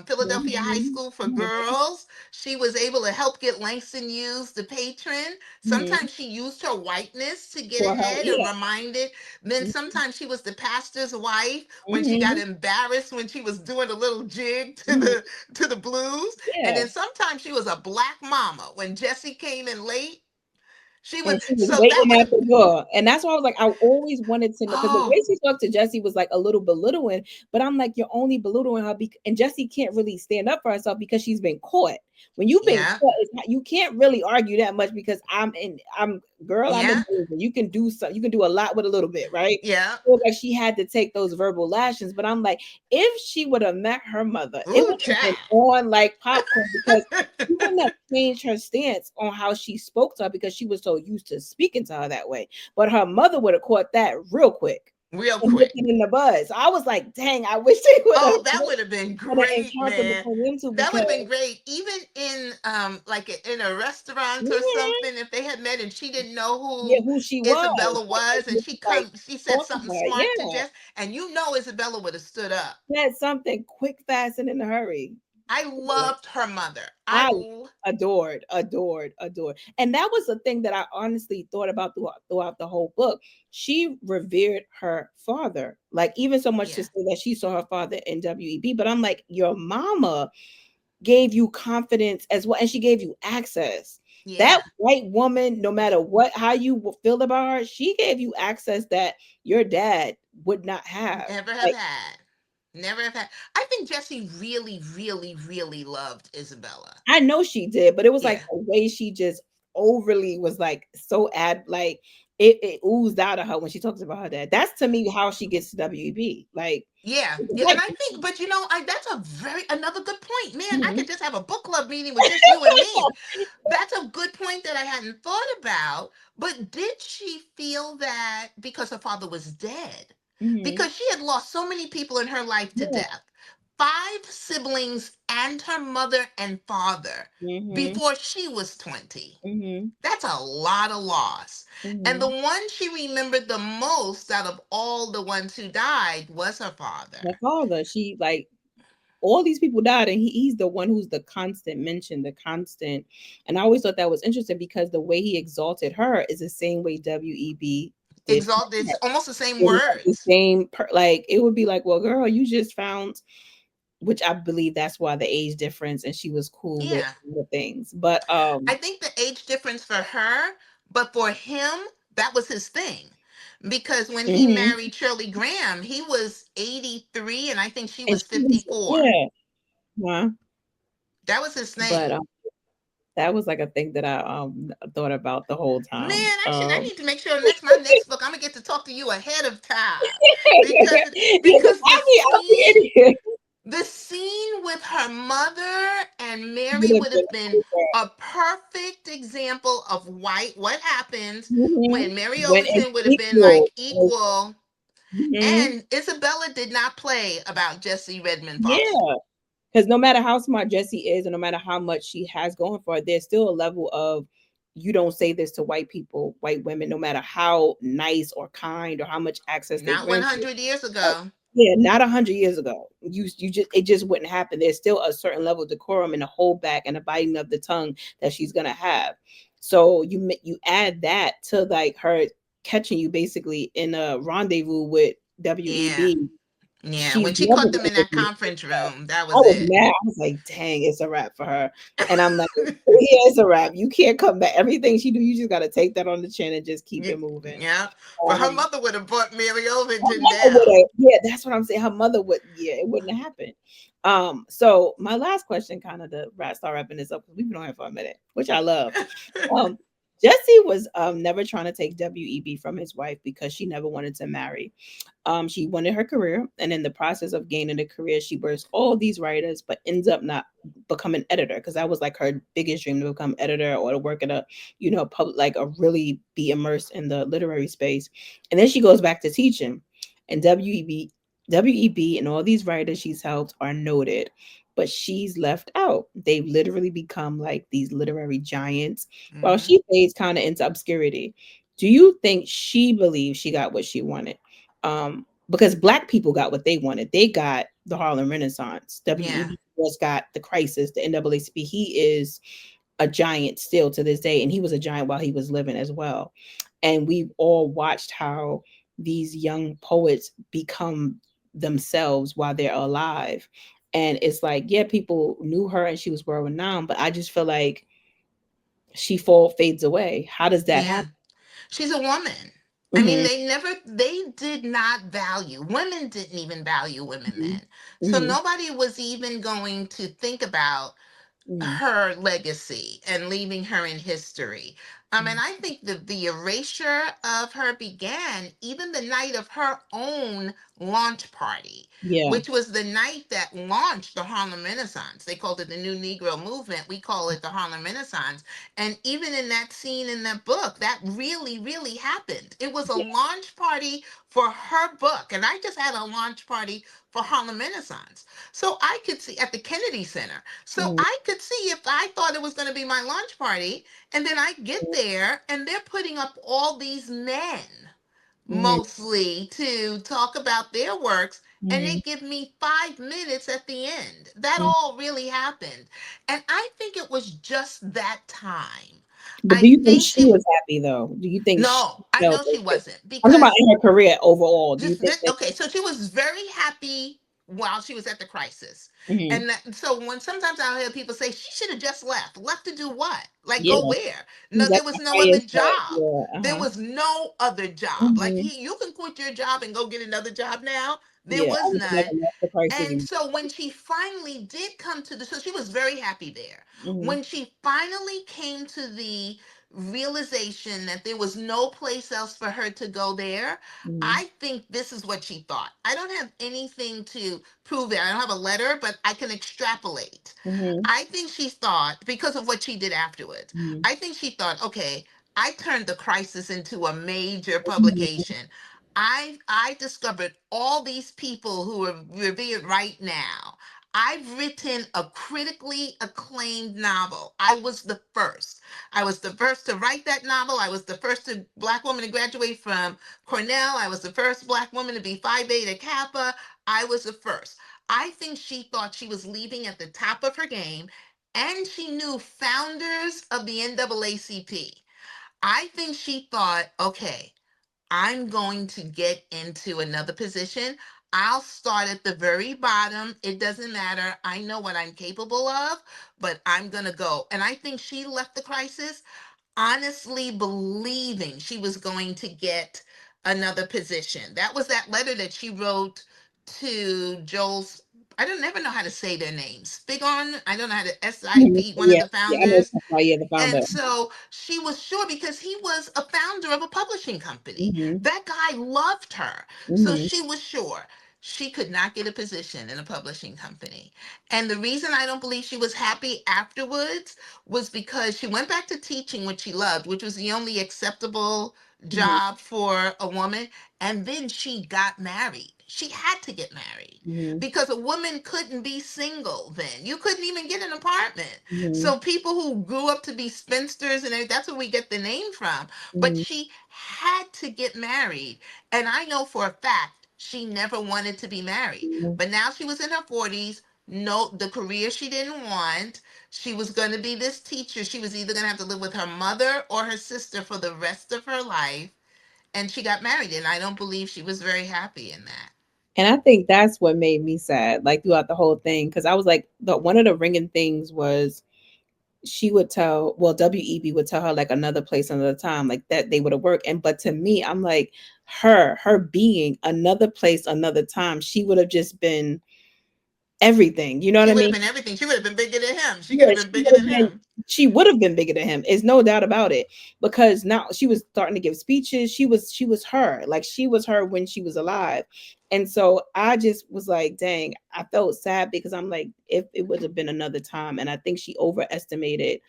Philadelphia High Mhm. School for Mhm. girls. She was able to help get Langston Hughes, the patron. Mhm. Sometimes she used her whiteness to get For her, ahead and yeah. reminded. Then sometimes she was the pastor's wife when she got Mhm. embarrassed when she was doing a little jig Mhm. to the blues. And Yeah. then sometimes she was a black mama. When Jesse came in late, she And would. she was So that waiting would at have. the door. And that's why I was like, I always wanted to know because the way Oh, she talked to Jesse was like a little belittling, but I'm like, you're only belittling her and Jesse can't really stand up for herself because she's been caught. When you've been yeah, caught, you can't really argue that much because I'm girl, I'm in yeah, danger. You can do something, you can do a lot with a little bit, right? yeah. So like she had to take those verbal lashings, but I'm like, if she would have met her mother, it Ooh, would have been child. on like popcorn because she wouldn't have changed her stance on how she spoke to her because she was so used to speaking to her that way. But her mother would have caught that real quick Real and nipped quick. it in the bud. So I was like, dang, I wish they Oh, that would have been would have great, encountered man. between them two That would because have been great. Even in like in a restaurant or mhm, something, if they had met and she didn't know yeah, who who she was. Isabella Like, was, and just, like she said talk to something her. smart to Yeah. Jess, and Isabella would have stood up. She had something quick, fast, and in a hurry. I loved her mother. I adored, adored, adored. And that was the thing that I honestly thought about throughout the whole book. She revered her father, like even so much to Yeah, say that she saw her father in WEB. But I'm like, your mama gave you confidence as well, and she gave you access. That yeah. white woman, no matter what, how you feel about her, she gave you access that your dad would not have. Never have Like, had. Never have had. I think Jesse really, really, really loved Isabella. I know she did, but it was like Yeah. the way she just overly was like so like it oozed out of her when she talks about her dad. That's to me how she gets to WB. Like, Yeah, it's yeah, and like, I think, but that's a very another good point, man. I mhm. could just have a book club meeting with just you and me. That's a good point that I hadn't thought about. But did she feel that because her father was dead? Mhm. Because she had lost so many people in her life to Yeah. death, five siblings and her mother and father Mhm. before she was 20. Mhm. That's a lot of loss. And the Mhm. one she remembered the most out of all the ones who died was her father. Her father, she like all these people died, and he's the one who's the constant mention, the constant. And I always thought that was interesting because the way he exalted her is the same way WEB did Exalted, her. it's almost the same It was like the words. same, like it would be like, well, girl, you just found, which I believe that's why the age difference, and she was cool with Yeah. the things. But I think the age difference for her, but for him, that was his thing. Because when he mhm. married Shirley Graham, he was 83 and I think she And was she was, 54. yeah, huh? That was his But thing. that was like a thing that I thought about the whole Man, time. I need to make sure next my next book I'm gonna get to talk to you ahead of time. Because Because because the I'll be in scene here. the scene with her mother and Mary Would have would been have been over. a perfect example of what happens Mhm. when Mary When it's Overton would have been like equal, equal Hmm. And Isabella did not play about Jessie Redmon Fauset. Yeah. Because no matter how smart Jessie is, and no matter how much she has going for her, there's still a level of you don't say this to white people, white women, no matter how nice or kind or how much access they Not grant you. 100 years Like, ago. yeah, not 100 years ago. You just it just wouldn't happen. There's still a certain level of decorum and a hold back and a biting of the tongue that she's gonna have. So you add that to like her catching you basically in a rendezvous with Yeah. WEB. Yeah. She's When she never caught them gonna in make that a mistake. conference room, that I was was it. mad. I was like, dang, it's a wrap for her. And I'm like, yeah, it's a wrap. You can't come back. Everything she do, you just gotta take that on the chin and just keep it moving. Yeah. But her Um, mother would have brought Mary over her to mother would down. have, yeah, that's what I'm saying. Her mother would, yeah, it wouldn't have happened. So my last question, kind of the start wrapping this up because we've been on here for a minute, which I love. Um, Jesse was never trying to take WEB from his wife because she never wanted to marry. She wanted her career, and in the process of gaining a career, she births all these writers, but ends up not becoming editor because that was like her biggest dream to become editor or to work at a, public, like a really be immersed in the literary space. And then she goes back to teaching, and WEB and all these writers she's helped are noted, but she's left out. They've literally become like these literary giants, while Hmm. she fades kind of into obscurity. Do you think she believes she got what she wanted? Because black people got what they wanted. They got the Harlem Renaissance. Yeah. WEB was got the crisis, the NAACP. He is a giant still to this day, and he was a giant while he was living as well. And we've all watched how these young poets become themselves while they're alive. And it's like, yeah, people knew her and she was world renowned, but I just feel like she fades away. How does that Yeah. happen? She's a woman. I mean, Hmm. they did not value, women didn't even value women Hmm. then. So Hmm. nobody was even going to think about Hmm. her legacy and leaving her in history. And I think that the erasure of her began even the night of her own launch party, Yeah. which was the night that launched the Harlem Renaissance. They called it the New Negro Movement. We call it the Harlem Renaissance. And even in that scene in that book, that really, really happened. It was a Yeah. launch party for her book. And I just had a launch party for Harlem Renaissance. So I could see at the Kennedy Center. So Mhm. I could see if I thought it was going to be my lunch party, and then I get there and they're putting up all these men Mhm. mostly to talk about their works, and they Mhm. give me 5 minutes at the end. That Mhm. all really happened. And I think it was just that time. But do I you think think she it, was happy though? Do you think she no, I felt know she it? wasn't I'm talking about because in her career overall. Do you just think that? okay, so she was very happy while she was at the crisis. Mhm. And so when sometimes I'll hear people say she should have just left to do what, like Yeah, go where? she's No, like there was the no other highest. job. Yeah. There Uh-huh. was no other job. Like Mhm. you can quit your job and go get another job now. There Yeah, I was was never none. left the crisis. And so when she finally did come to the, so she was very happy there. Mhm. When she finally came to the realization that there was no place else for her to go there, Mhm. I think this is what she thought. I don't have anything to prove it. I don't have a letter, but I can extrapolate. Mhm. I think she thought, because of what she did afterwards, Mhm. I think she thought, okay, I turned the crisis into a major Mhm. publication. I discovered all these people who are revered right now. I've written a critically acclaimed novel. I was the first. I was the first to write that novel. I was the first black woman to graduate from Cornell. I was the first black woman to be Phi Beta Kappa. I was the first. I think she thought she was leaving at the top of her game, and she knew founders of the NAACP. I think she thought, okay, I'm going to get into another position. I'll start at the very bottom. It doesn't matter. I know what I'm capable of, but I'm going to go. And I think she left the crisis honestly believing she was going to get another position. That was that letter that she wrote to Joel's. I don't never know how to say their names. Spigon, I don't know how to Mhm. SIP, one of Yeah, the yeah, I know. founders. Why? Yeah, the founder. And so she was sure because he was a founder of a publishing company. Mhm. That guy loved her. So Mhm. she was sure she could not get a position in a publishing company. And the reason I don't believe she was happy afterwards was because she went back to teaching what she loved, which was the only acceptable Mhm. job for a woman, and then she got married. She had to get married Mhm. because a woman couldn't be single then. You couldn't even get an apartment. Mhm. So people who grew up to be spinsters and that's where we get the name from. But Mhm. she had to get married. And I know for a fact she never wanted to be married. Mhm. But now she was in her 40s. No, the career she didn't want. She was going to be this teacher. She was either going to have to live with her mother or her sister for the rest of her life. And she got married, and I don't believe she was very happy in that. And I think that's what made me sad, like throughout the whole thing, because I was like, the one of the ringing things was she would tell, well, WEB would tell her like another place another time, like that they would have worked. And but to me, I'm like, her being another place another time, she would have just been everything. You know what She I would have mean? been everything. She would have been bigger than him. She could Yeah, have been bigger than him. she would have been bigger than him. It's no doubt about it. Because now she was starting to give speeches. She was her. Like she was her when she was alive. And so I just was like, dang, I felt sad because I'm like, if it would have been another time. And I think she overestimated.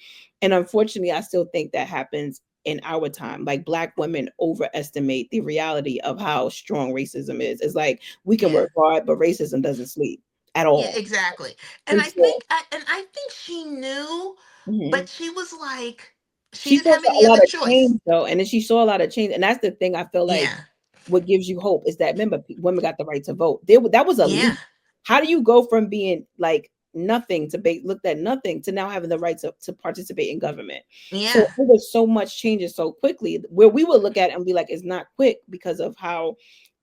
And unfortunately, I still think that happens in our time. Like black women overestimate the reality of how strong racism is. It's like we can Yeah. work hard, but racism doesn't sleep at Yeah, all. exactly. And And I so, think I think she knew, mhm. but she was like she She didn't saw have a any lot other of choice. change though, and then she saw a lot of change, and that's the thing I feel like Yeah. what gives you hope is that remember women got the right to vote. That was a Yeah. leap. How do you go from being like nothing to be looked at nothing to now having the right to participate in government? So Yeah. it was so much changes so quickly where we would look at it and be like, it's not quick because of how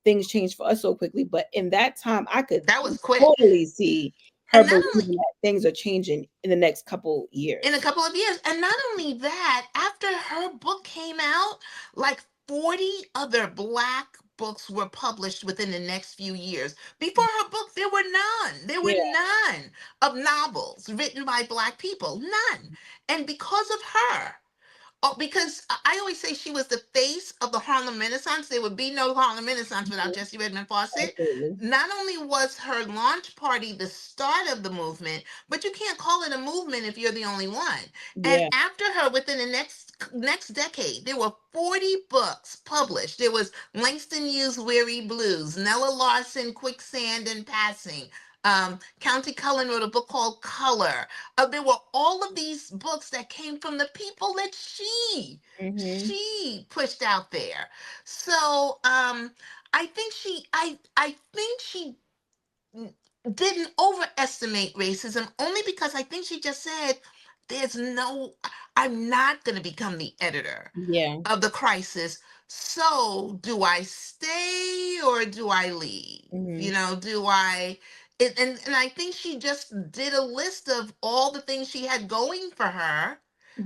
things change for us so quickly. But in that time, I could That was quick. totally see her And not only believing that things are changing in the next couple in a years. couple of years. And not only that, after her book came out, like 40 other black books were published within the next few years. Before her book, there were none. There were Yeah. none of novels written by black people. None. And because of her, oh, because I always say she was the face of the Harlem Renaissance. There would be no Harlem Renaissance without Jessie Redmon Fauset. Absolutely. Not only was her launch party the start of the movement, but you can't call it a movement if you're the only one. And Yeah. after her, within the next decade, there were 40 books published. There was Langston Hughes' Weary Blues, Nella Larson, Quicksand and Passing. County Cullen wrote a book called Color. There were all of these books that came from the people that Mhm. she pushed out there. So I think she didn't overestimate racism only because I think she just said there's no I'm not going to become the editor Yeah. of the crisis. So do I stay or do I leave? Mhm. Do I and I think she just did a list of all the things she had going for her,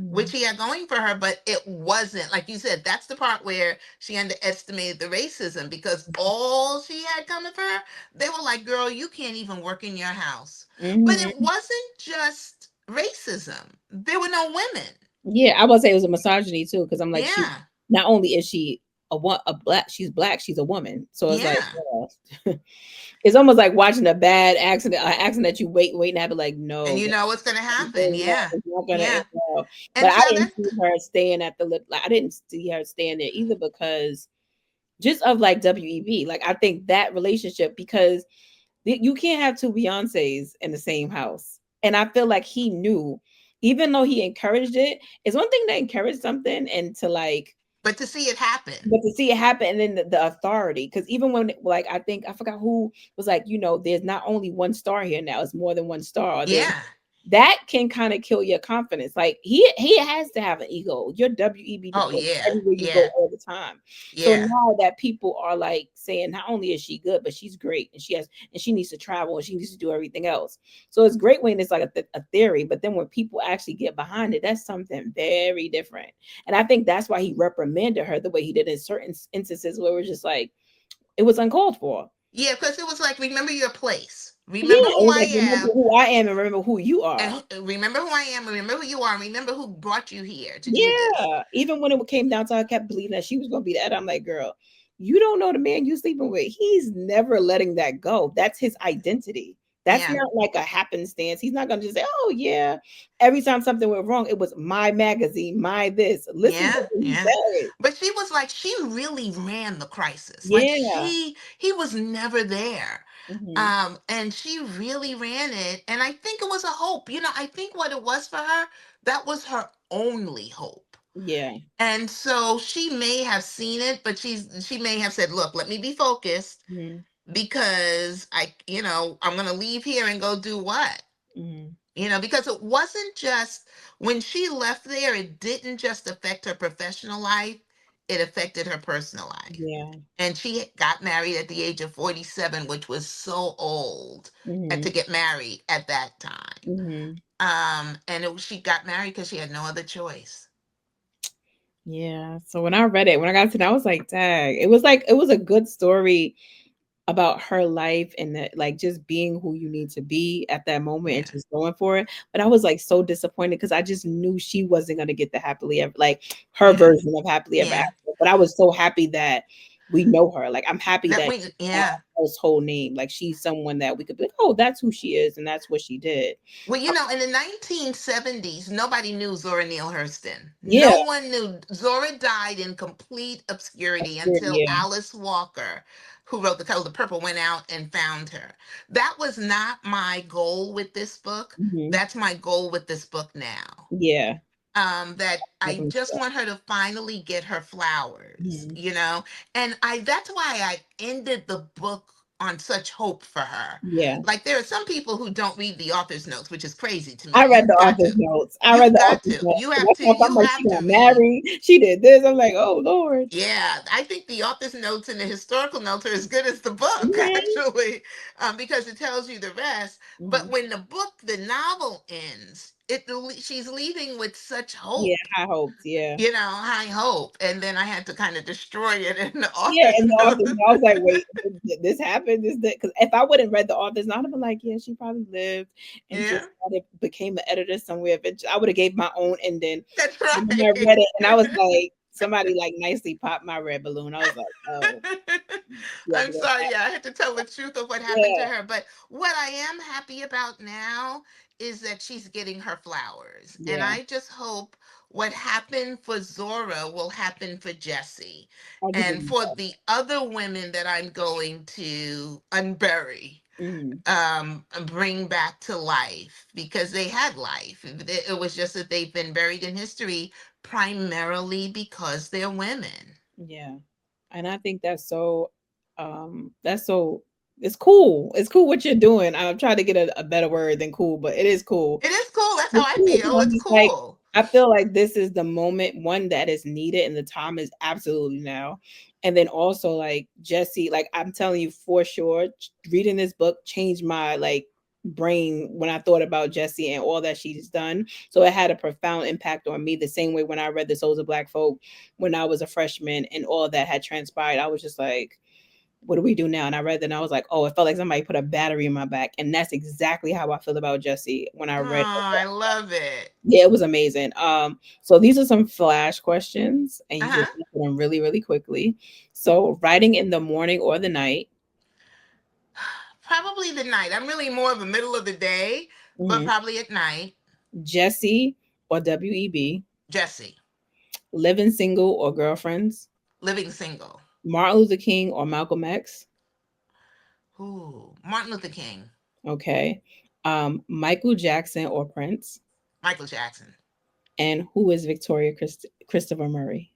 which Mhm. he had going for her, but it wasn't like you said. That's the part where she underestimated the racism because all she had coming for her, they were like, "Girl, you can't even work in your house." But it Mhm. wasn't just racism. There were no women. Yeah, I would say it was a misogyny too, because I'm like, she Yeah, not only is she a black, she's a woman. So it's like, yeah. it's almost like watching a bad accident, an accident that you waiting to happen. Like, And no, you girl, know what's going to happen. Yeah, it's not gonna end yeah. well. But And I so didn't that see her staying at the lip. Like, I didn't see her staying there either because just of like WEB. Like, I think that relationship because you can't have two Beyoncés in the same house. And I feel like he knew, even though he encouraged it, it's one thing to encourage something and to like, but to see it happen. but to see it happen and then the authority. Because even when, like, I think I forgot who was like, there's not only one star here now, it's more than one star. Or there's Yeah. that can kind of kill your confidence. Like he has to have an ego. Your WEB Oh deployed yeah. everywhere you go Yeah. all the time. So Yeah. now that people are like saying not only is she good, but she's great and she needs to travel and she needs to do everything else. So it's great when it's like a theory, but then when people actually get behind it, that's something very different. And I think that's why he reprimanded her the way he did in certain instances where it was just like it was uncalled for. Yeah, because it was like, remember your place. Yeah, Remember it who was I like remember am. who I am and remember who you And are. remember who I am. Remember who you are. Remember who brought you here to do this. Yeah, even when it came down to I kept believing that she was going to be that. I'm like, girl, you don't know the man you sleeping with. He's never letting that go. That's his identity. That's Yeah. not like a happenstance. He's not gonna just say, "Oh yeah." Every time something went wrong, it was my magazine, my this. Listen to Yeah, what he yeah. said. But she was like, she really ran the crisis. Like Yeah. he was never there. Hmm. And she really ran it. And I think it was a hope. I think what it was for her, that was her only hope. Yeah. And so she may have seen it, but she may have said, look, let me be focused Hmm. because I'm gonna leave here and go do what? Hmm. Because it wasn't just when she left there, it didn't just affect her professional life, it affected her personal life. Yeah. And she got married at the age of 47, which was so old to Hmm. get married at that time. Hmm. And she got married because she had no other choice. Yeah. So when I read it, when I got to it, I was like, dang. It was like it was a good story about her life and that like just being who you need to be at that moment and Yeah. just going for it. But I was like so disappointed because I just knew she wasn't gonna get the happily ever like her Yeah. version of happily ever Yeah. after. But I was so happy that we know her. Like I'm happy That that we she's not yeah. a household name. Like she's someone that we could be like, oh, that's who she is and that's what she did. Well, in the 1970s, nobody knew Zora Neale Hurston. Yeah. No one knew. Zora died in complete obscurity until Yeah. Alice Walker, who wrote The Color of the Purple, went out and found her. That was not my goal with this book. Hmm. That's my goal with this book now. Yeah. That I Definitely. just want her to finally get her flowers, Mhm. and I that's why I ended the book on such hope for her. Yeah. Like there are some people who don't read the author's notes, which is crazy to me. I read the You've got author's to. notes. I read You've the got author's to. notes. You have That's to. why I'm You like, have she to got read. married. She did this. I'm like, oh Lord. Yeah, I think the author's notes and the historical notes are as good as the book, Mhm. actually, because it tells you the rest. But Mhm. when the novel ends, she's leaving with such Yeah, hope, high hopes. Yeah. high hope. And then I had to kind of destroy it in the Yeah, author's and the author's note. note, I was like, wait, did this happened? This because if I wouldn't read the author's note, I'd be like, yeah, she probably lived and Yeah, just started, became an editor somewhere. But I would have gave my own ending. that's And then I right. read it, and I was like, somebody like nicely popped my red balloon. I was like, oh, yeah, I'm sorry. Yeah, I had to tell the truth of what happened to yeah, her. But what I am happy about now is that she's getting her flowers. And yeah. I just hope what happened for Zora will happen for Jessie I do and believe for that. the other women that I'm going to unbury, Mhm. bring back to life because they had life. It was just that they've been buried in history primarily because they're women. Yeah. And I think that's so it's cool. It's cool what you're doing. I'm trying to get a better word than cool, but it is cool. It is cool. That's how It's I cool 'cause feel. I'm It's just like cool. I feel like this is the moment one that is needed and the time is absolutely now. And then also like Jessie, like I'm telling you for sure, reading this book changed my like brain when I thought about Jessie and all that she's done. So it had a profound impact on me the same way when I read The Souls of Black Folk when I was a freshman and all that had transpired. I was just like, what do we do now? And I read that and I was like, oh, it felt like somebody put a battery in my back. And that's exactly how I feel about Jessie when I Oh, read her. I love it. Yeah, it was amazing. So these are some flash questions, and you Uh-huh. just answer them really, really quickly. So, writing in the morning or the night? Probably the night. I'm really more of a middle of the day, but Mhm. probably at night. Jesse or WEB? Jesse, Living single or girlfriends? living single. Martin Luther King or Malcolm X? Ooh, Martin Luther King, Okay. Michael Jackson or Prince? Michael Jackson. And who is Christopher Murray?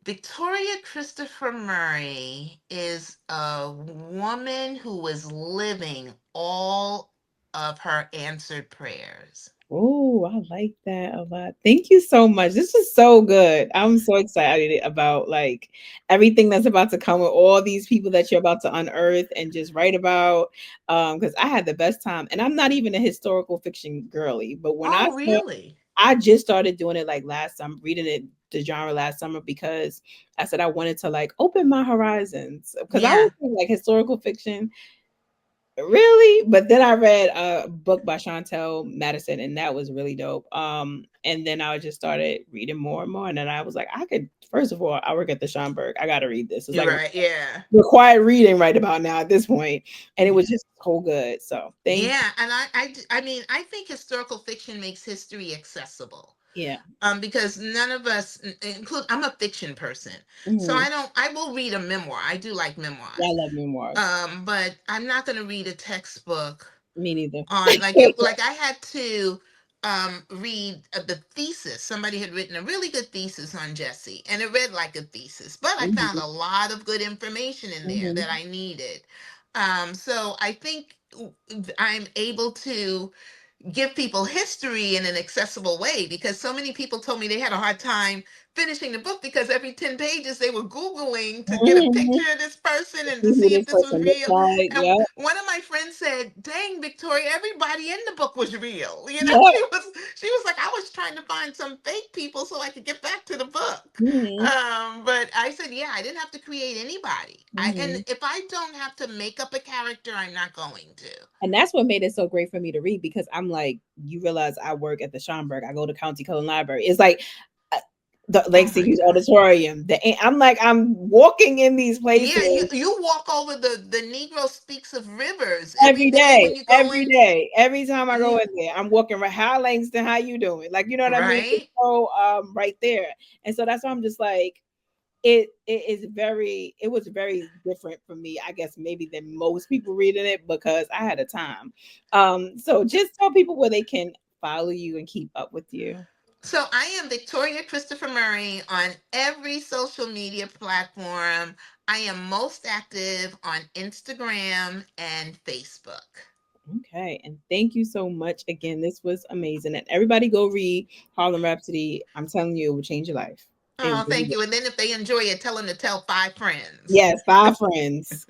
Victoria Christopher Murray is a woman who was living all of her answered prayers. Oh, I like that a lot. Thank you so much. This is so good. I'm so excited about like everything that's about to come with all these people that you're about to unearth and just write about. Because I had the best time. And I'm not even a historical fiction girly, but when Oh, really? I just started doing it like last summer, reading it the genre last summer because I said I wanted to like open my horizons. Because I Yeah. was like historical fiction Really? But then I read a book by Chantel Madison, and that was really dope. And then I just started reading more and more, and then I was like, I could. First of all, I work at the Schomburg. I got to read this. It's You're like right. Yeah. required reading right about now at this point, and it was Yeah. just so good. So thank Yeah, and I mean, I think historical fiction makes history accessible. yeah. Because none of us, include, I'm a fiction person, so Mhm. I will read a memoir. I do like Yeah, I memoirs, love memoirs. but I'm not going to read a textbook Me neither. on, like, if, like, I had to read the thesis. Somebody had written a really good thesis on Jessie, and it read like a thesis, but I found Mhm, a lot of good information in there that mhm, I needed. So I think I'm able to give people history in an accessible way, because so many people told me they had a hard time finishing the book because every 10 pages they were Googling to get a mhm. picture of this person and See to who see if this this was person looks real. like. And Yep. one of my friends said, "Dang, Victoria, everybody in the book was real." Yep. She was like, "I was trying to find some fake people so I could get back to the book." Mhm, But I said, "Yeah, I didn't have to create anybody. And mhm. if I don't have to make up a character, I'm not going to." And that's what made it so great for me to read because I'm like, you realize I work at the Schomburg. I go to County Cullen Library. It's like uh, the Oh Langston my Hughes God. Auditorium. I'm like, I'm walking in these places Yeah, you walk over the Negro Speaks of Rivers every day when you go every in. day, every time I go Yeah, in there. I'm walking right. How Langston, how you doing? Like, you know what I mean? It's right. so right there. And so that's why I'm just like, it was very different for me, I guess maybe than most people reading it because I had a time. So just tell people where they can follow you and keep up with you. So I am Victoria Christopher Murray on every social media platform. I am most active on Instagram and Facebook. Okay, and thank you so much again. This was amazing, and everybody go read Harlem Rhapsody. I'm telling you, it will change your life. It Oh, really thank will. you. And then if they enjoy it, tell them to tell 5 friends. Yes, 5 friends.